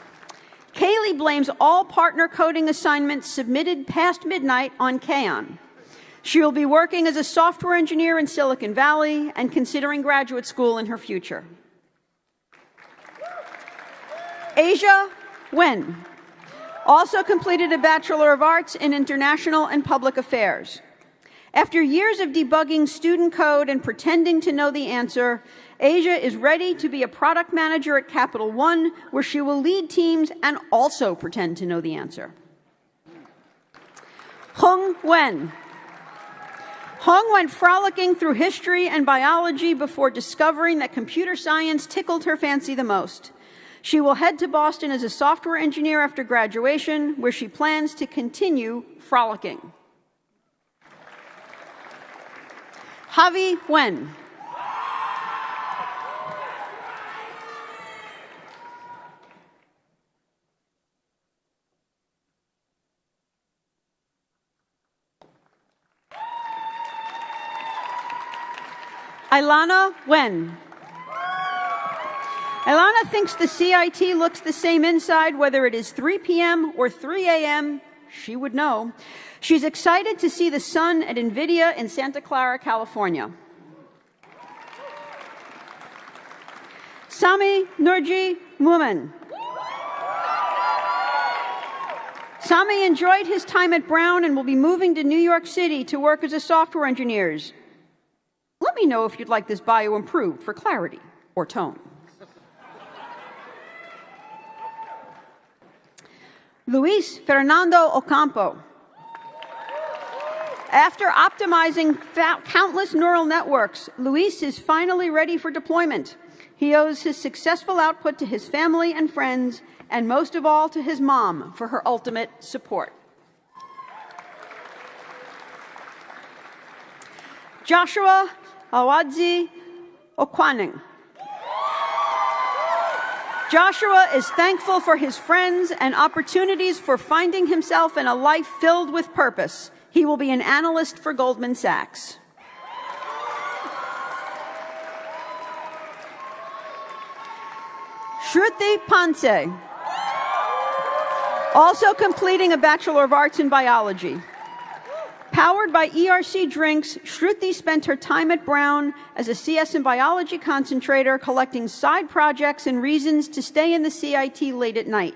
Kaylee blames all partner coding assignments submitted past midnight on Kaon. She will be working as a software engineer in Silicon Valley and considering graduate school in her future. Asia Wen also completed a Bachelor of Arts in International and Public Affairs. After years of debugging student code and pretending to know the answer, Asia is ready to be a product manager at Capital One, where she will lead teams and also pretend to know the answer. Hong Wen. Hong went frolicking through history and biology before discovering that computer science tickled her fancy the most. She will head to Boston as a software engineer after graduation, where she plans to continue frolicking. Javi Wen. Ilana Wen. Ilana thinks the CIT looks the same inside, whether it is 3 p.m. or 3 a.m. She would know. She's excited to see the sun at NVIDIA in Santa Clara, California. Sami Nurji Mumin. Sami enjoyed his time at Brown and will be moving to New York City to work as a software engineer. Let me know if you'd like this bio improved for clarity or tone. Luis Fernando Ocampo. After optimizing countless neural networks, Luis is finally ready for deployment. He owes his successful output to his family and friends, and most of all to his mom for her ultimate support. Joshua Awadzi Okwaning. Joshua is thankful for his friends and opportunities for finding himself in a life filled with purpose. He will be an analyst for Goldman Sachs. Shruti Panse, also completing a Bachelor of Arts in Biology. Powered by ERC drinks, Shruti spent her time at Brown as a CS in biology concentrator, collecting side projects and reasons to stay in the CIT late at night.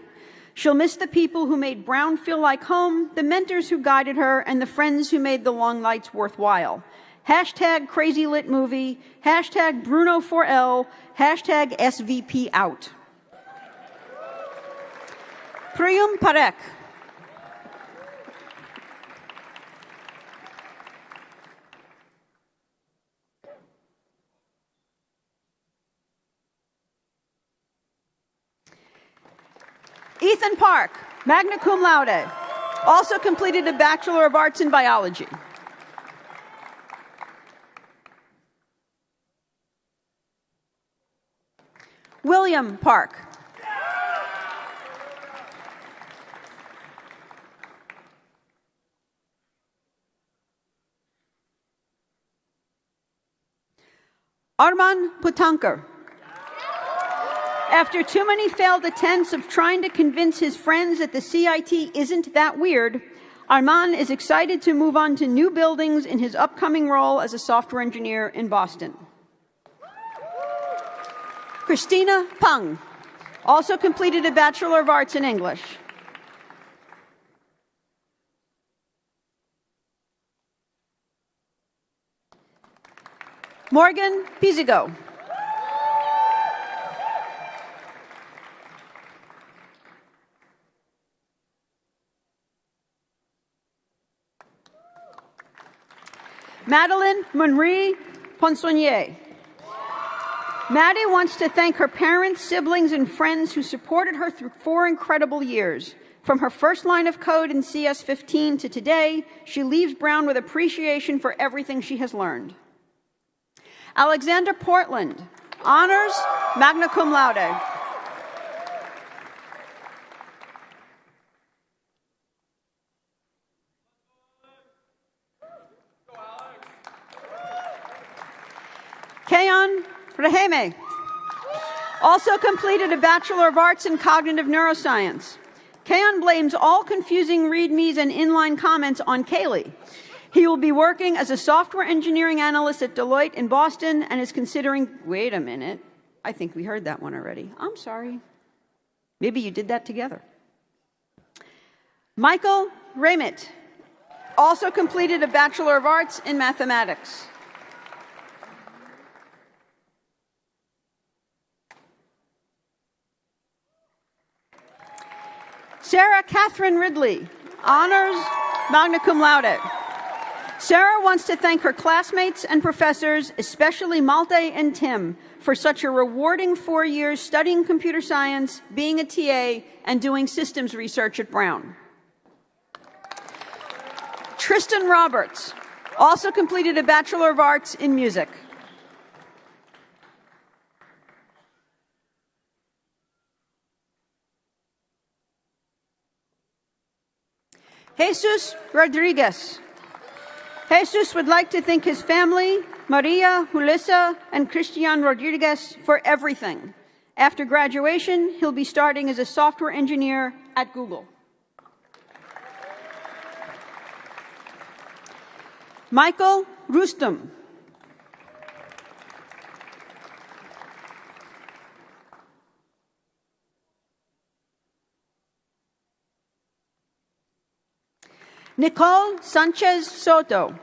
She'll miss the people who made Brown feel like home, the mentors who guided her, and the friends who made the long nights worthwhile. Hashtag crazy lit movie, hashtag Bruno4L, hashtag SVP out. Priyum Parekh. Ethan Park, magna cum laude, also completed a Bachelor of Arts in Biology. William Park. Arman Putankar. After too many failed attempts of trying to convince his friends that the CIT isn't that weird, Arman is excited to move on to new buildings in his upcoming role as a software engineer in Boston. Christina Peng also completed a Bachelor of Arts in English. Morgan Pizzigo. Madeline Monrie Ponsonnier. Maddie wants to thank her parents, siblings, and friends who supported her through 4 incredible years. From her first line of code in CS15 to today, she leaves Brown with appreciation for everything she has learned. Alexander Portland, honors, magna cum laude. Kayan Raheme also completed a Bachelor of Arts in Cognitive Neuroscience. Kayan blames all confusing readmes and inline comments on Kaylee. He will be working as a software engineering analyst at Deloitte in Boston and is considering, wait a minute, I think we heard that one already. I'm sorry. Maybe you did that together. Michael Ramit also completed a Bachelor of Arts in Mathematics. Sarah Catherine Ridley, honors magna cum laude. Sarah wants to thank her classmates and professors, especially Malte and Tim, for such a rewarding 4 years studying computer science, being a TA, and doing systems research at Brown. Tristan Roberts also completed a Bachelor of Arts in Music. Jesus Rodriguez. Jesus would like to thank his family, Maria, Julissa, and Christian Rodriguez, for everything. After graduation, he'll be starting as a software engineer at Google. Michael Rustum. Nicole Sanchez Soto.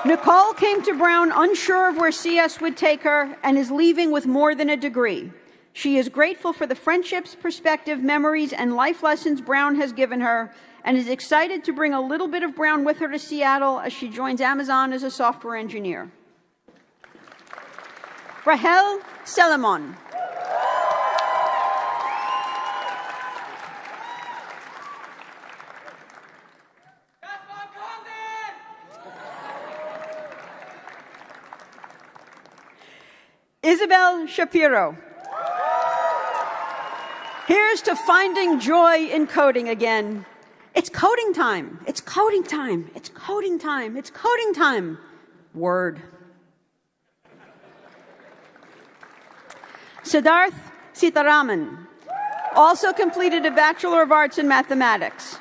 Nicole came to Brown unsure of where CS would take her and is leaving with more than a degree. She is grateful for the friendships, perspective, memories, and life lessons Brown has given her and is excited to bring a little bit of Brown with her to Seattle as she joins Amazon as a software engineer. Rahel Selimon. Isabel Shapiro. Here's to finding joy in coding again. It's coding time. It's coding time. It's coding time. It's coding time. Word. Siddharth Sitaraman also completed a Bachelor of Arts in Mathematics.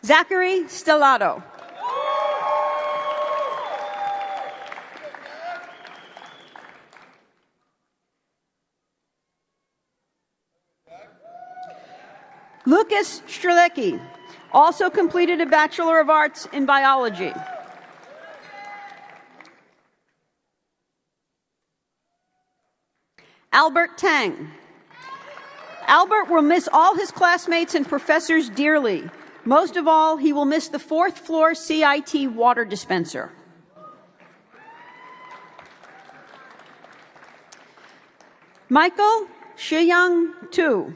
Zachary Stellato. Lucas Strelecki also completed a Bachelor of Arts in Biology. Albert Tang. Albert will miss all his classmates and professors dearly. Most of all, he will miss the fourth floor CIT water dispenser. Michael Shiyang Tu.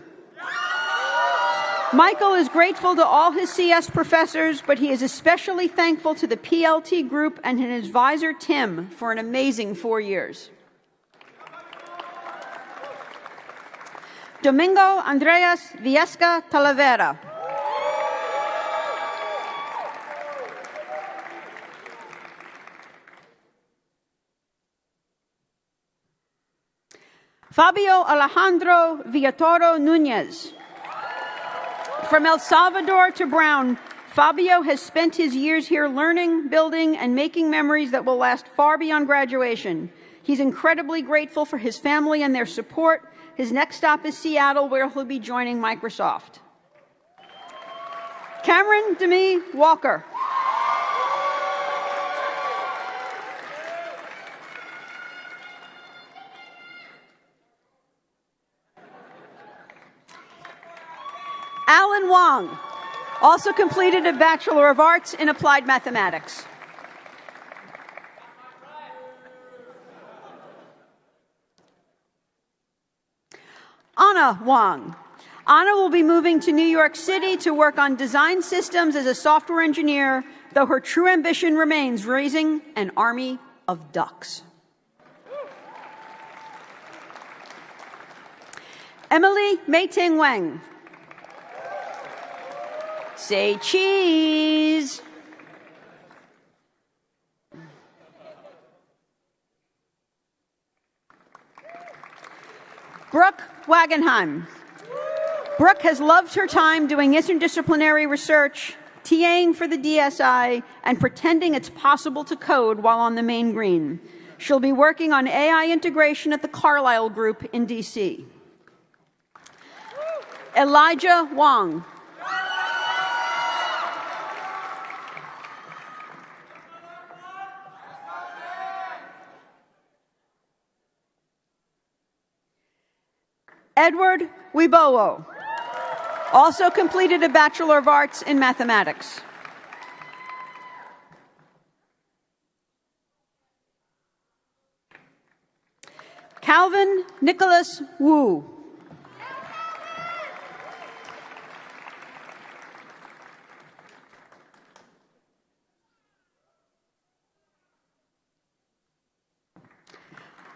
Michael is grateful to all his CS professors, but he is especially thankful to the PLT group and his advisor, Tim, for an amazing 4 years. Domingo Andreas Viesca Talavera. Fabio Alejandro Villatoro Nunez. From El Salvador to Brown, Fabio has spent his years here learning, building, and making memories that will last far beyond graduation. He's incredibly grateful for his family and their support. His next stop is Seattle, where he'll be joining Microsoft. Cameron Demi Walker. Alan Wong also completed a Bachelor of Arts in Applied Mathematics. Anna Wong. Anna will be moving to New York City to work on design systems as a software engineer, though her true ambition remains raising an army of ducks. Emily Meiting Wang. Say cheese. Brooke Wagenheim. Brooke has loved her time doing interdisciplinary research, TAing for the DSI, and pretending it's possible to code while on the main green. She'll be working on AI integration at the Carlyle Group in DC. Elijah Wang. Edward Wibowo also completed a Bachelor of Arts in Mathematics. Calvin Nicholas Wu.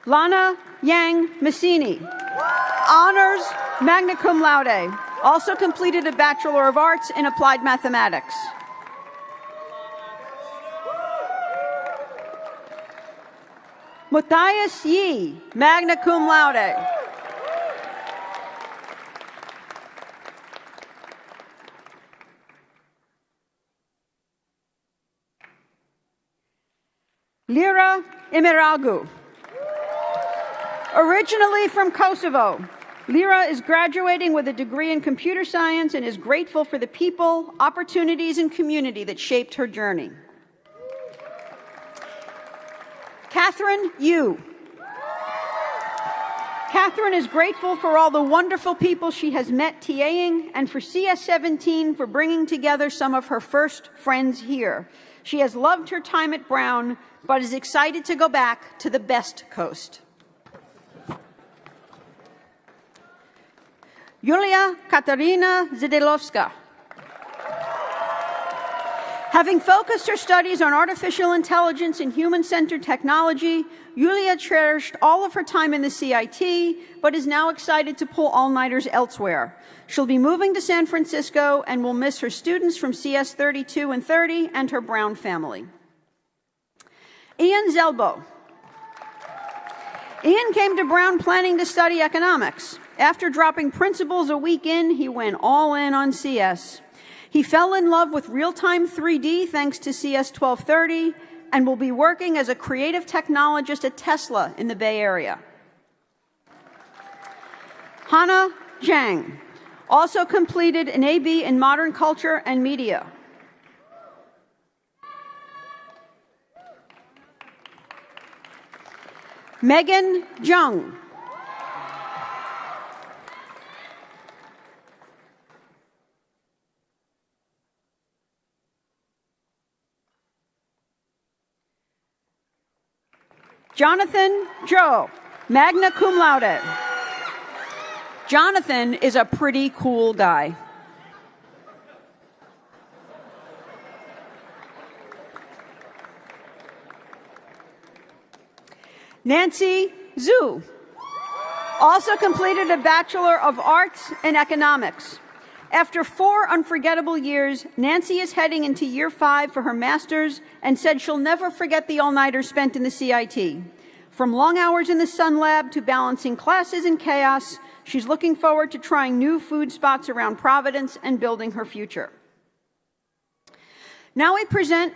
Lana Yang Massini. Honors magna cum laude. Also completed a Bachelor of Arts in Applied Mathematics. Matthias Yi, magna cum laude. Lira Imeragu. Originally from Kosovo, Lira is graduating with a degree in computer science and is grateful for the people, opportunities, and community that shaped her journey. Catherine Yu. Catherine is grateful for all the wonderful people she has met TAing and for CS17 for bringing together some of her first friends here. She has loved her time at Brown, but is excited to go back to the best coast. Yulia Katarina Zidelovska. Having focused her studies on artificial intelligence and human-centered technology, Yulia cherished all of her time in the CIT, but is now excited to pull all-nighters elsewhere. She'll be moving to San Francisco and will miss her students from CS 32 and 30 and her Brown family. Ian Zelbo. Ian came to Brown planning to study economics. After dropping principles a week in, he went all in on CS. He fell in love with real-time 3D thanks to CS 1230 and will be working as a creative technologist at Tesla in the Bay Area. Hannah Zhang also completed an AB in Modern Culture and Media. Megan Jung. Jonathan Zhou, magna cum laude. Jonathan is a pretty cool guy. Nancy Zhu also completed a Bachelor of Arts in Economics. After 4 unforgettable years, Nancy is heading into year 5 for her master's and said she'll never forget the all-nighters spent in the CIT. From long hours in the Sun Lab to balancing classes and chaos, she's looking forward to trying new food spots around Providence and building her future. Now we present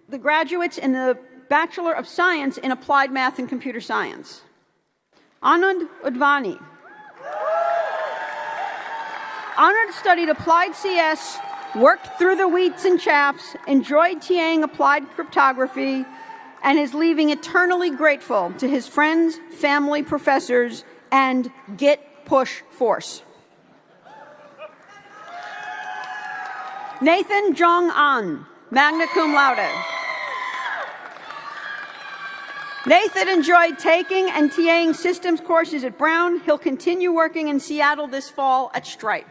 the graduates in the Bachelor of Science in Applied Math and Computer Science. Anand Udvani. Anand studied applied CS, worked through the wheats and chaffs, enjoyed TAing applied cryptography, and is leaving eternally grateful to his friends, family, professors, and Git push force. Nathan Jong An, magna cum laude. Nathan enjoyed taking and TAing systems courses at Brown. He'll continue working in Seattle this fall at Stripe.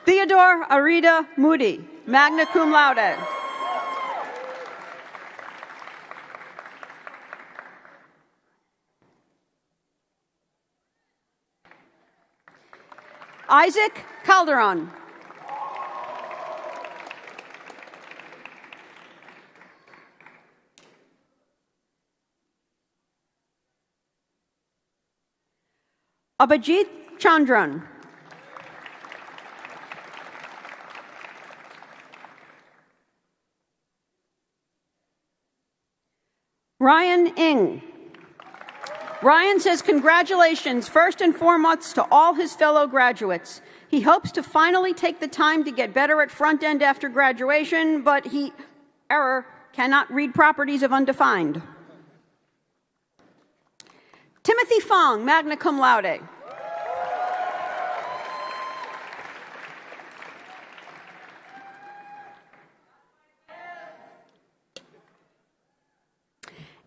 Theodore Arida Moody, magna cum laude. Isaac Calderon. Abhijit Chandran. Ryan Ng. Ryan says congratulations first and foremost to all his fellow graduates. He hopes to finally take the time to get better at front end after graduation, but he cannot read properties of undefined. Timothy Fong, magna cum laude.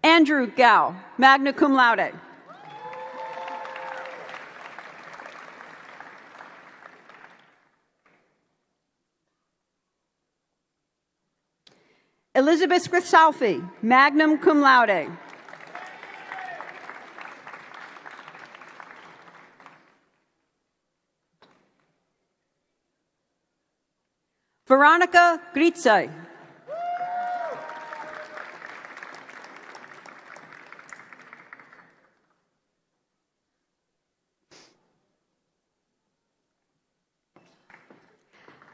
Andrew Gao, magna cum laude. Elizabeth Grisalfi, magna cum laude. Veronica Grizai.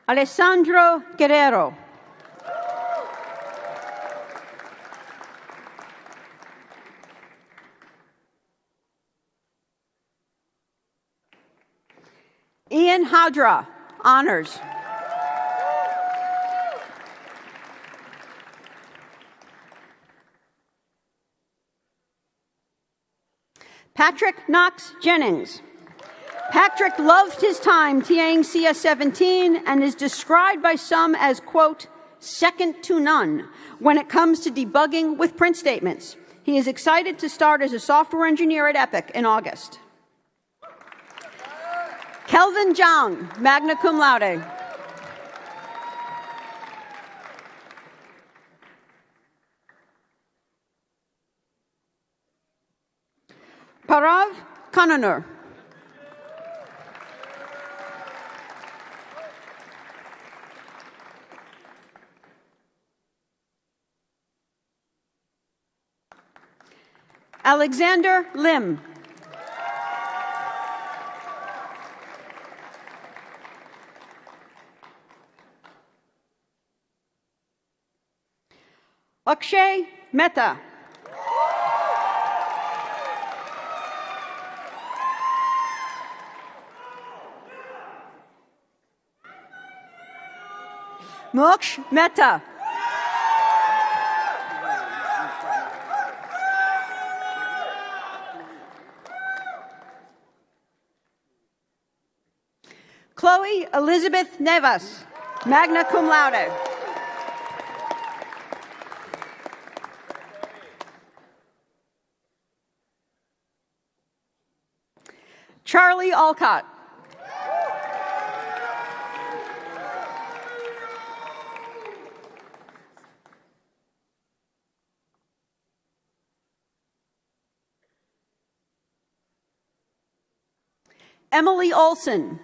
Alessandro Guerrero. Ian Hadra, honors. Patrick Knox Jennings. Patrick loved his time TAing CS17 and is described by some as, quote, second to none when it comes to debugging with print statements. He is excited to start as a software engineer at Epic in August. Kelvin Zhang, magna cum laude. Parav Kananur. Alexander Lim. Akshay Mehta. Moksh Mehta. Chloe Elizabeth Nevas, magna cum laude. Charlie Alcott. Emily Olson.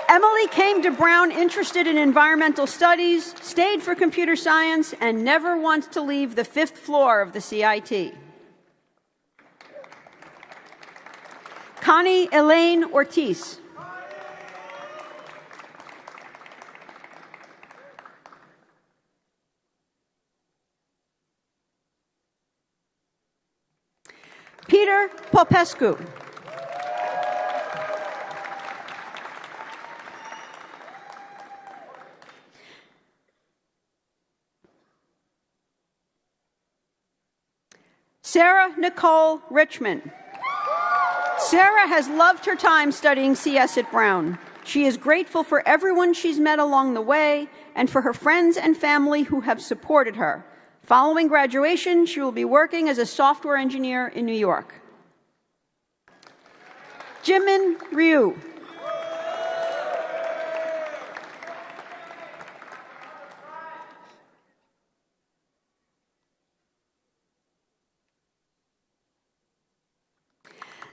Emily came to Brown interested in environmental studies, stayed for computer science, and never wants to leave the 5th floor of the CIT. Connie Elaine Ortiz. Peter Popescu. Sarah Nicole Richmond. Sarah has loved her time studying CS at Brown. She is grateful for everyone she's met along the way and for her friends and family who have supported her. Following graduation, she will be working as a software engineer in New York. Jimin Ryu.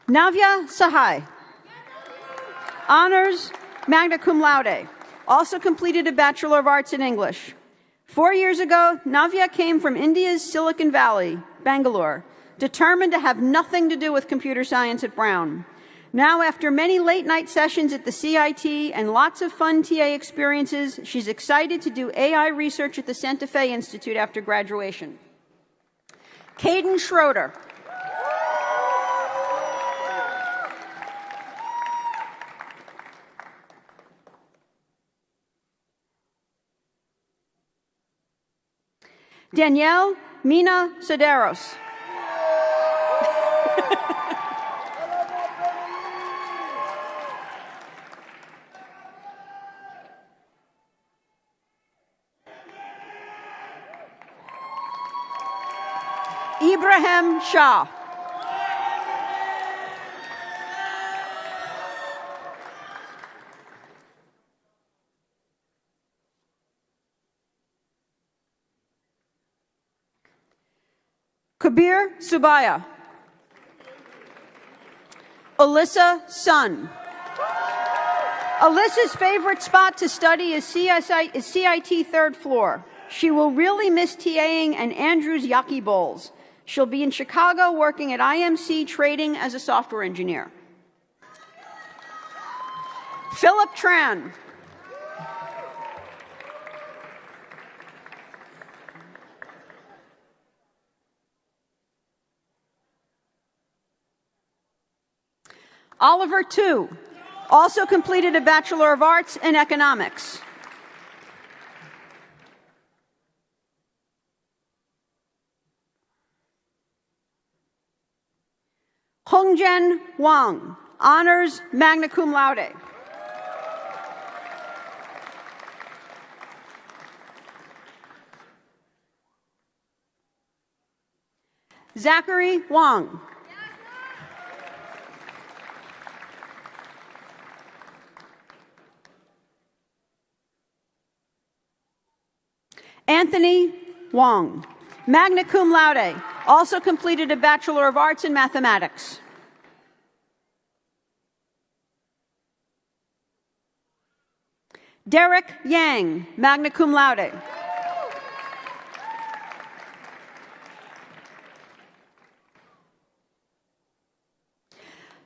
Navya Sahai. Honors, magna cum laude. Also completed a Bachelor of Arts in English. 4 years ago, Navya came from India's Silicon Valley, Bangalore, determined to have nothing to do with computer science at Brown. Now, after many late-night sessions at the CIT and lots of fun TA experiences, she's excited to do AI research at the Santa Fe Institute after graduation. Caden Schroeder. Danielle Mina Sederos. Ibrahim Shah. Kabir Subaya. Alyssa Sun. Alyssa's favorite spot to study is CIT third floor. She will really miss TAing and Andrew's Yaki Bowls. She'll be in Chicago working at IMC trading as a software engineer. Philip Tran. Oliver Tu also completed a Bachelor of Arts in Economics. Hongjian Wang, honors magna cum laude. Zachary Wang. Anthony Wang, magna cum laude, also completed a Bachelor of Arts in Mathematics. Derek Yang, magna cum laude.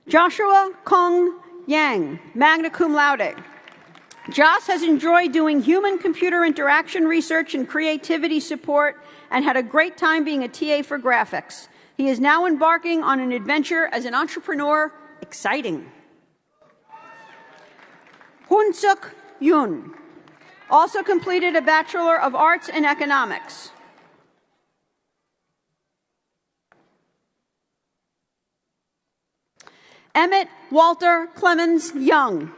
Joshua Kong Yang, magna cum laude. Joss has enjoyed doing human-computer interaction research and creativity support and had a great time being a TA for graphics. He is now embarking on an adventure as an entrepreneur. Exciting. Hoon-suk Yoon also completed a Bachelor of Arts in Economics. Emmett Walter Clemens Young.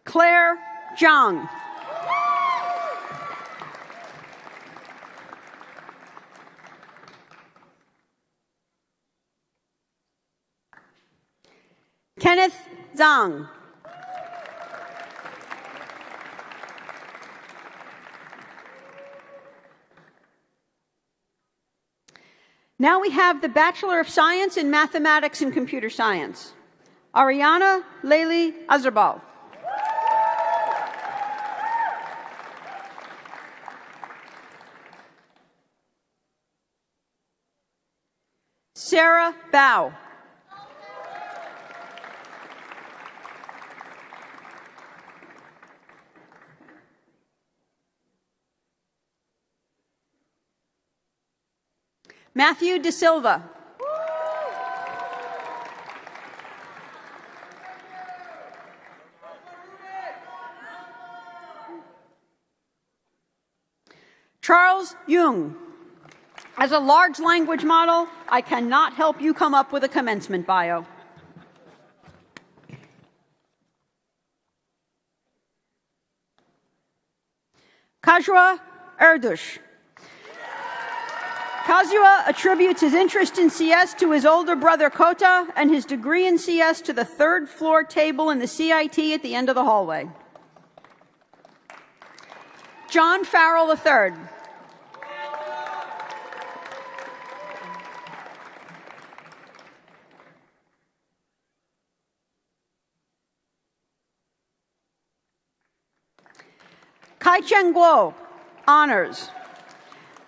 Claire Zhang. Kenneth Zhang. Now we have the Bachelor of Science in Mathematics and Computer Science. Ariana Leili Azerbal. Sarah Bao. Matthew De Silva. Charles Jung. As a large language model, I cannot help you come up with a commencement bio. Kajwa Erdush. Kazuya attributes his interest in CS to his older brother Kota and his degree in CS to the third floor table in the CIT at the end of the hallway. John Farrell III. Kai Cheng Guo. Honors.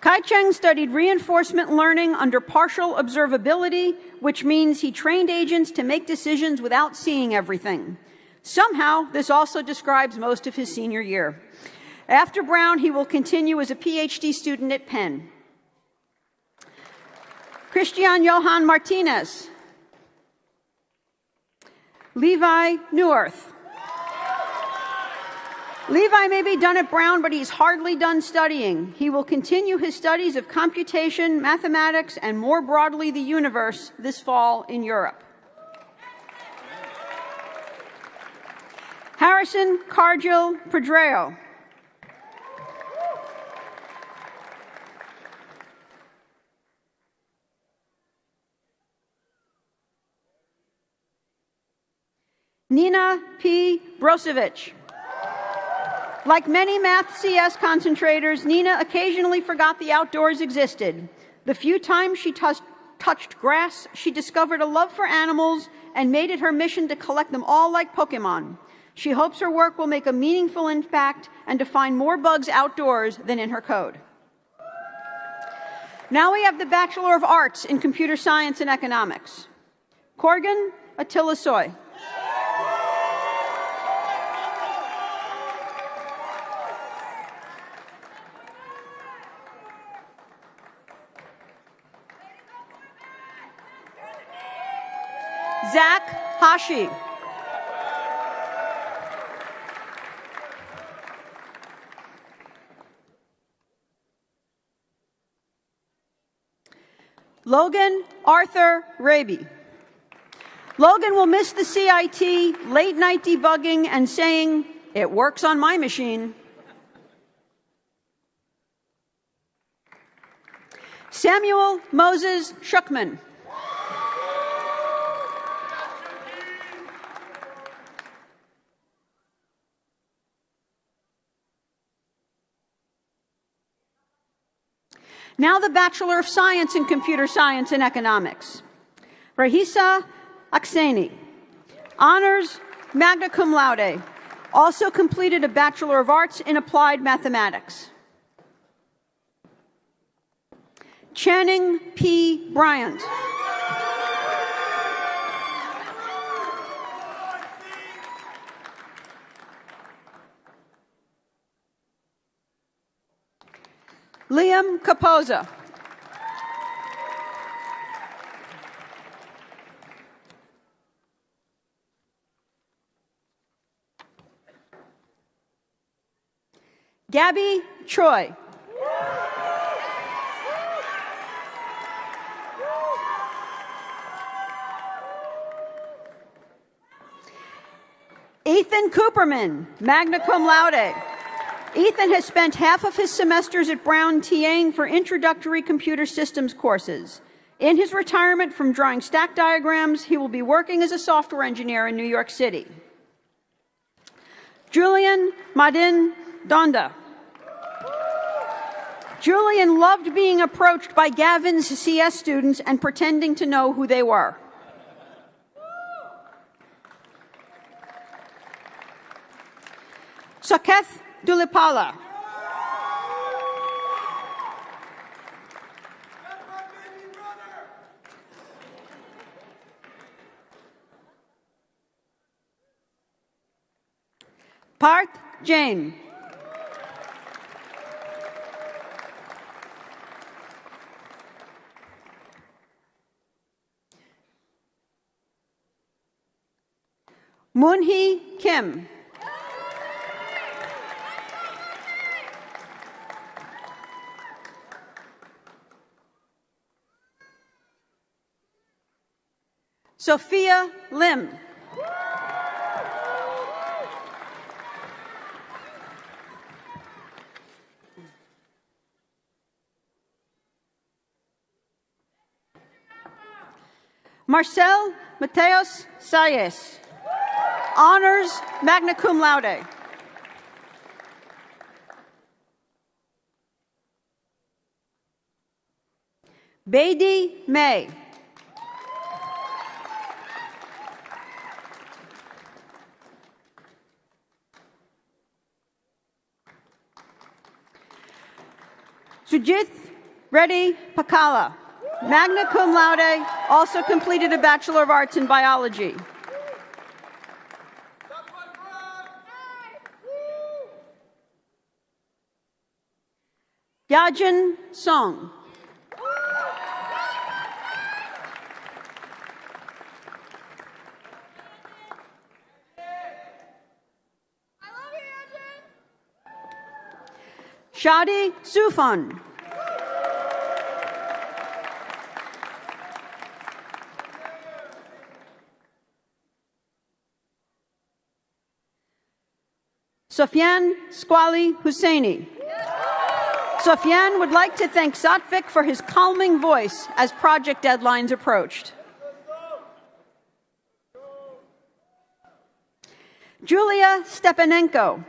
Kai-Cheng studied reinforcement learning under partial observability, which means he trained agents to make decisions without seeing everything. Somehow, this also describes most of his senior year. After Brown, he will continue as a PhD student at Penn. Christian Johann Martinez. Levi Neuwirth. Levi may be done at Brown, but he's hardly done studying. He will continue his studies of computation, mathematics, and more broadly the universe this fall in Europe. Harrison Cargill Pedreo. Nina P. Brozovic. Like many Math CS concentrators, Nina occasionally forgot the outdoors existed. The few times she touched grass, she discovered a love for animals and made it her mission to collect them all like Pokemon. She hopes her work will make a meaningful impact and to find more bugs outdoors than in her code. Now we have the Bachelor of Arts in Computer Science and Economics. Corgan Attila Soy. Zach Hashi. Logan Arthur Raby. Logan will miss the CIT, late night debugging, and saying, "It works on my machine." Samuel Moses Schuckman. Now the Bachelor of Science in Computer Science and Economics. Rahisa Akseni. Honors, magna cum laude. Also completed a Bachelor of Arts in Applied Mathematics. Channing P. Bryant. Liam Capoza. Gabby Troy. Ethan Cooperman, magna cum laude. Ethan has spent half of his semesters at Brown TAing for introductory computer systems courses. In his retirement from drawing stack diagrams, he will be working as a software engineer in New York City. Julian Madin Donda. Julian loved being approached by Gavin's CS students and pretending to know who they were. Saketh Dulipala. Parth Jain. Moonhee Kim. Sophia Lim. Marcel Mateos Sayes. Honors, magna cum laude. Beidi May. Sujith Reddy Pakala, magna cum laude, also completed a Bachelor of Arts in Biology. Yajin Song. Shadi Sufan. Sufyan Squali Husseini. Sufyan would like to thank Satvik for his calming voice as project deadlines approached. Julia Stepanenko.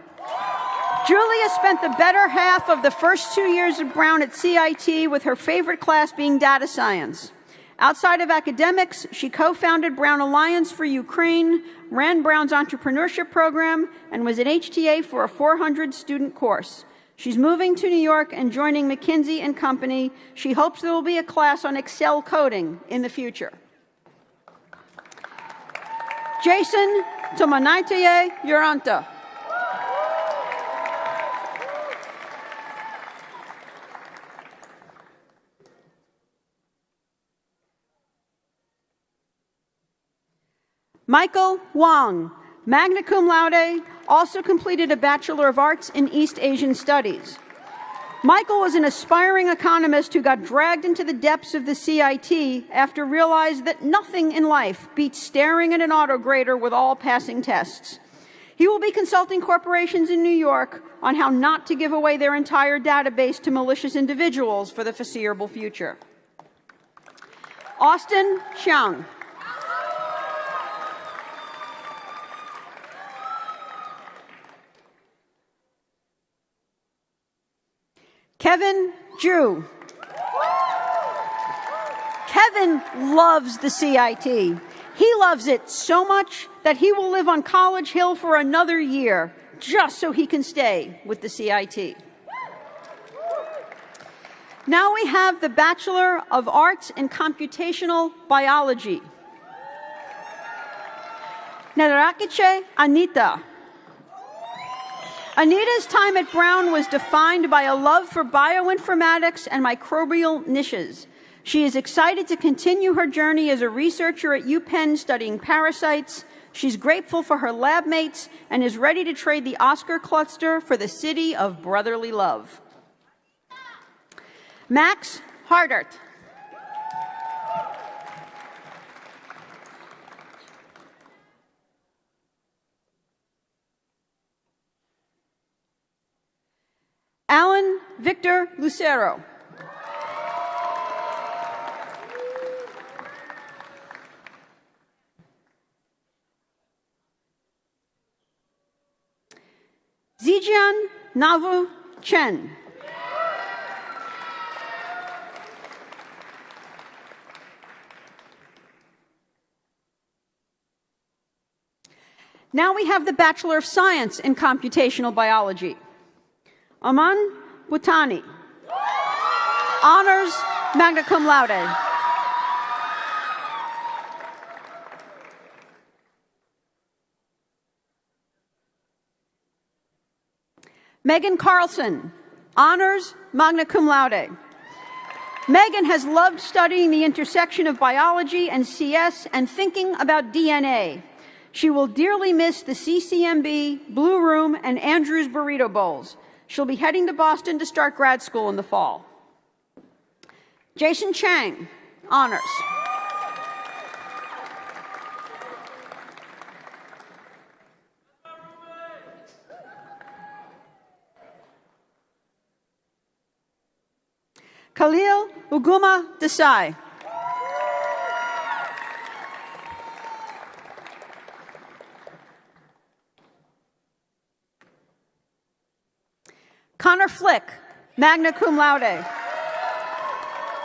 Julia spent the better half of the first 2 years of Brown at CIT with her favorite class being data science. Outside of academics, she co-founded Brown Alliance for Ukraine, ran Brown's entrepreneurship program, and was an HTA for a 400-student course. She's moving to New York and joining McKinsey & Company. She hopes there will be a class on Excel coding in the future. Jason Tomanaitaye Uranta. Michael Wang, magna cum laude, also completed a Bachelor of Arts in East Asian Studies. Michael was an aspiring economist who got dragged into the depths of the CIT after realizing that nothing in life beats staring at an autograder with all passing tests. He will be consulting corporations in New York on how not to give away their entire database to malicious individuals for the foreseeable future. Austin Xiang. Kevin Ju. Kevin loves the CIT. He loves it so much that he will live on College Hill for another year just so he can stay with the CIT. Now we have the Bachelor of Arts in Computational Biology. Narakache Anita. Anita's time at Brown was defined by a love for bioinformatics and microbial niches. She is excited to continue her journey as a researcher at UPenn studying parasites. She's grateful for her lab mates and is ready to trade the Oscar cluster for the city of brotherly love. Max Hardart. Alan Victor Lucero. Zijian Navu Chen. Now we have the Bachelor of Science in Computational Biology. Aman Bhutani. Honors, magna cum laude. Megan Carlson. Honors, magna cum laude. Megan has loved studying the intersection of biology and CS and thinking about DNA. She will dearly miss the CCMB, Blue Room, and Andrews Burrito Bowls. She'll be heading to Boston to start grad school in the fall. Jason Chang, honors. Khalil Uguma Desai. Connor Flick, magna cum laude.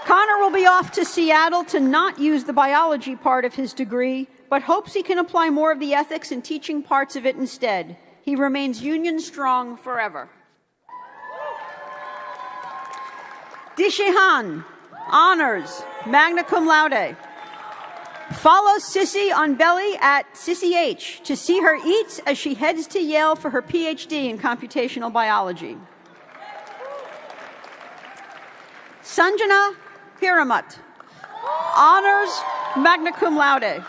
Connor will be off to Seattle to not use the biology part of his degree, but hopes he can apply more of the ethics and teaching parts of it instead. He remains union strong forever. Dishihan, honors, magna cum laude. Follow Sissy on belly at Sissy H to see her eat as she heads to Yale for her PhD in computational biology. Sanjana Hiramat, honors, magna cum laude.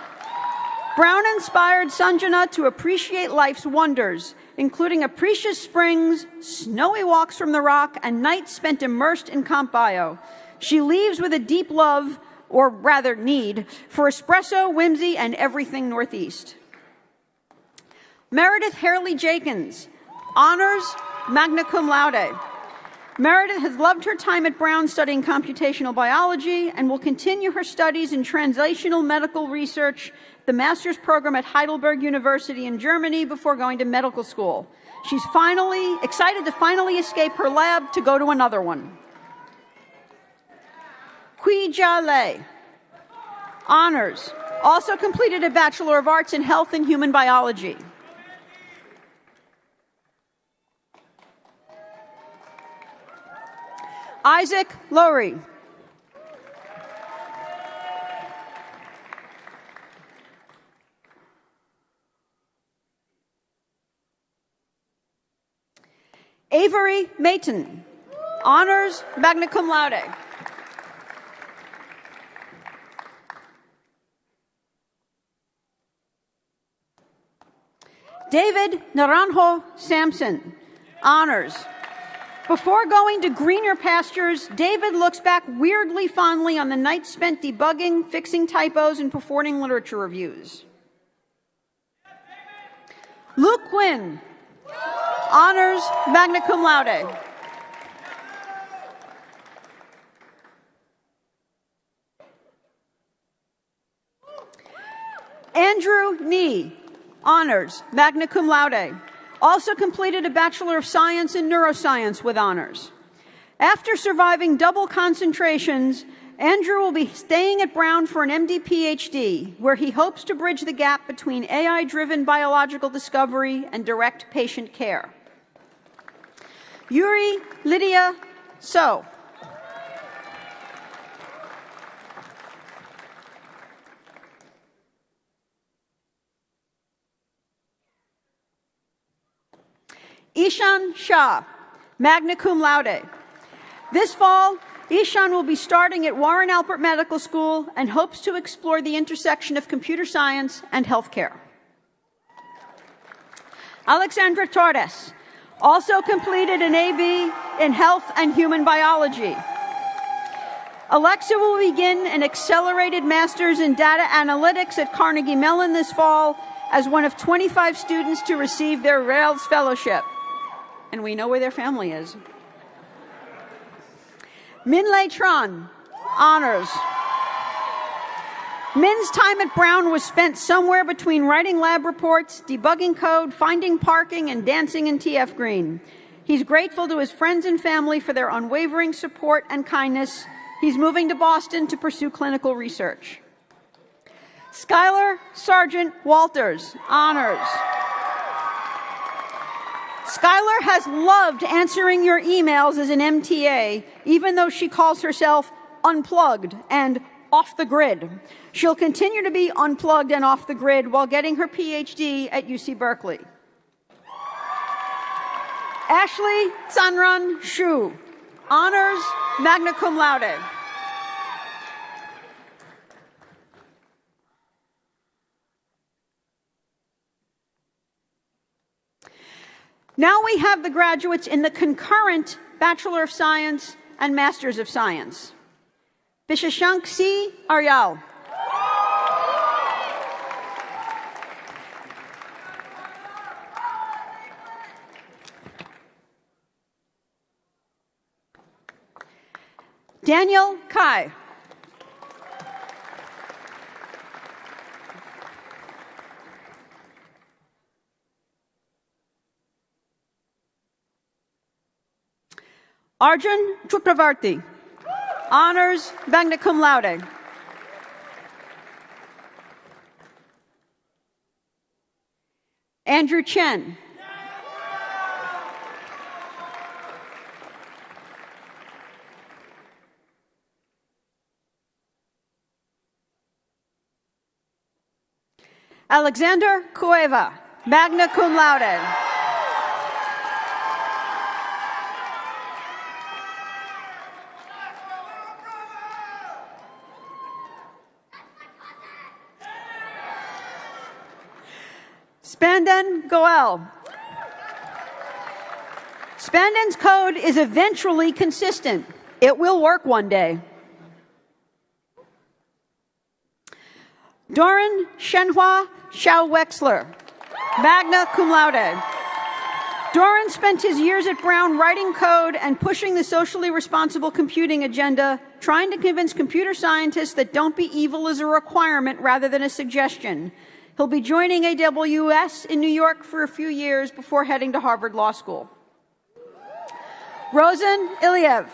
Brown inspired Sanjana to appreciate life's wonders, including Apprecious Springs, snowy walks from the rock, and nights spent immersed in comp bio. She leaves with a deep love, or rather need, for espresso, whimsy, and everything Northeast. Meredith Harley-Jenkins, honors, magna cum laude. Meredith has loved her time at Brown studying computational biology and will continue her studies in translational medical research, the master's program at Heidelberg University in Germany before going to medical school. She's excited to finally escape her lab to go to another one. Kui Jia Lei, honors, also completed a Bachelor of Arts in Health and Human Biology. Isaac Lowry, Avery Mayton, honors, magna cum laude. David Naranjo Sampson, honors. Before going to greener pastures, David looks back weirdly fondly on the nights spent debugging, fixing typos, and performing literature reviews. Luke Quinn, honors, magna cum laude. Andrew Nee, honors, magna cum laude. Also completed a Bachelor of Science in Neuroscience with honors. After surviving double concentrations, Andrew will be staying at Brown for an MD PhD, where he hopes to bridge the gap between AI-driven biological discovery and direct patient care. Yuri Lydia So, Ishan Shah, magna cum laude. This fall, Ishan will be starting at Warren Alpert Medical School and hopes to explore the intersection of computer science and healthcare. Alexandra Torres also completed an AB in Health and Human Biology. Alexa will begin an accelerated master's in data analytics at Carnegie Mellon this fall as one of 25 students to receive their Rails Fellowship. And we know where their family is. Min Lei Tran, honors. Min's time at Brown was spent somewhere between writing lab reports, debugging code, finding parking, and dancing in TF Green. He's grateful to his friends and family for their unwavering support and kindness. He's moving to Boston to pursue clinical research. Skylar Sargent Walters, honors. Skylar has loved answering your emails as an MTA, even though she calls herself unplugged and off the grid. She'll continue to be unplugged and off the grid while getting her PhD at UC Berkeley. Ashley Sanran Shu, honors, magna cum laude. Now we have the graduates in the concurrent Bachelor of Science and Masters of Science. Bishashank C. Aryal. Daniel Kai. Arjun Chakravarti, honors, magna cum laude. Andrew Chen. Alexander Cueva, magna cum laude. Spandan Goel. Spandan's code is eventually consistent. It will work one day. Doran Shenhua Xiao Wexler, magna cum laude. Doran spent his years at Brown writing code and pushing the socially responsible computing agenda, trying to convince computer scientists that don't be evil is a requirement rather than a suggestion. He'll be joining AWS in New York for a few years before heading to Harvard Law School. Rosen Iliev.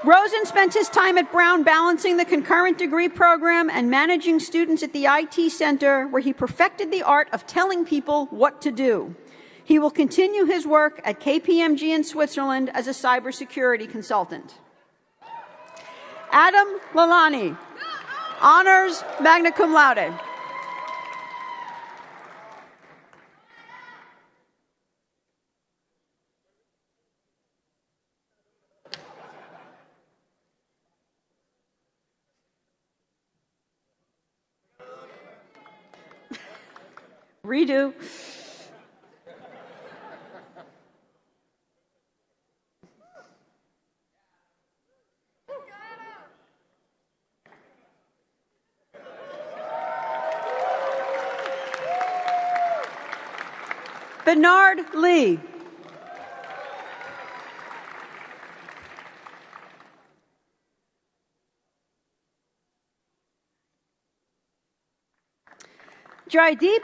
Rosen spent his time at Brown balancing the concurrent degree program and managing students at the IT Center, where he perfected the art of telling people what to do. He will continue his work at KPMG in Switzerland as a cybersecurity consultant. Adam Lalani, honors magna cum laude. Redo. Bernard Lee. Jaideep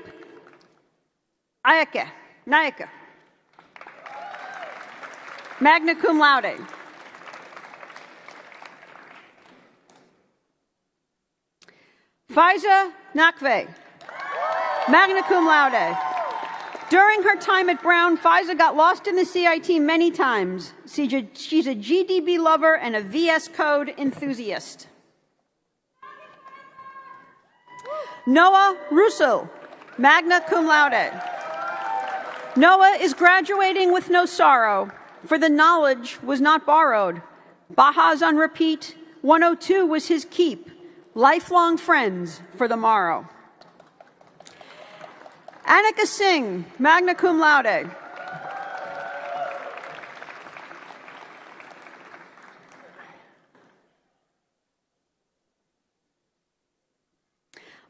Nayaka, magna cum laude. Faiza Naqvi, magna cum laude. During her time at Brown, Faiza got lost in the CIT many times. She's a GDB lover and a VS Code enthusiast. Noah Russo, magna cum laude. Noah is graduating with no sorrow, for the knowledge was not borrowed. Baha's on repeat, 102 was his keep, lifelong friends for the morrow. Annika Singh, magna cum laude.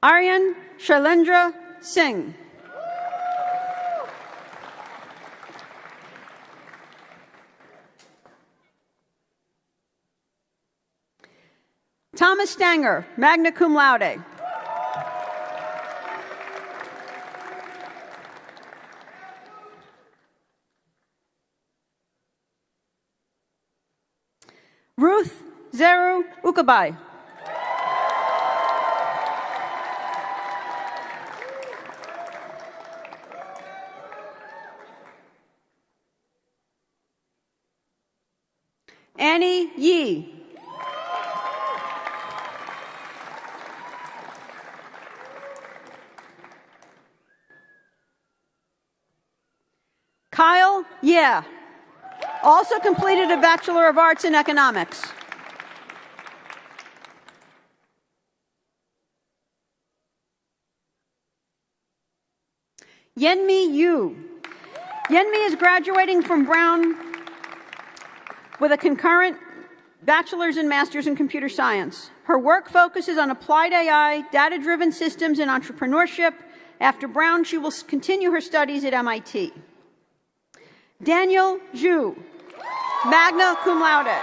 Aryan Shailendra Singh. Thomas Stanger, magna cum laude. Ruth Zeru Ukabai. Annie Yi. Kyle Yeah. Also completed a Bachelor of Arts in Economics. Yenmi Yu. Yenmi is graduating from Brown with a concurrent bachelor's and master's in computer science. Her work focuses on applied AI, data-driven systems, and entrepreneurship. After Brown, she will continue her studies at MIT. Daniel Zhu, magna cum laude.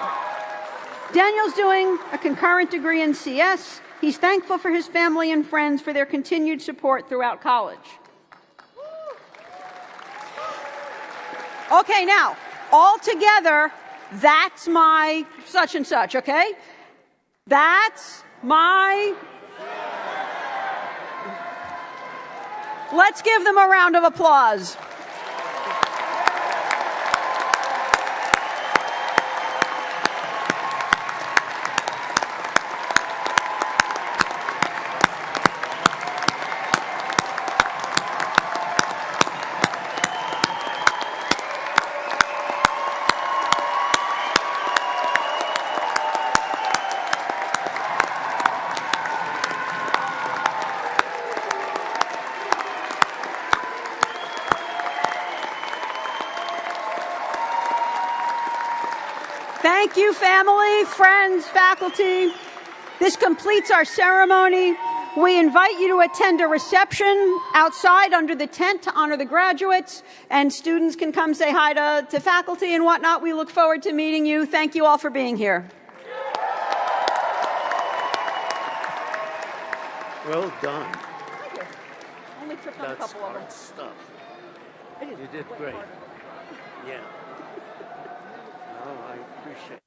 Daniel's doing a concurrent degree in CS. He's thankful for his family and friends for their continued support throughout college. Okay, now, all together, that's my such and such, okay? That's my... Let's give them a round of applause. Thank you, family, friends, faculty. This completes our ceremony. We invite you to attend a reception outside under the tent to honor the graduates, and students can come say hi to faculty and whatnot. We look forward to meeting you. Thank you all for being here. Well done. Thank you. Only tripped on a That's couple of them. hard stuff. You did great. Yeah. No, I appreciate it.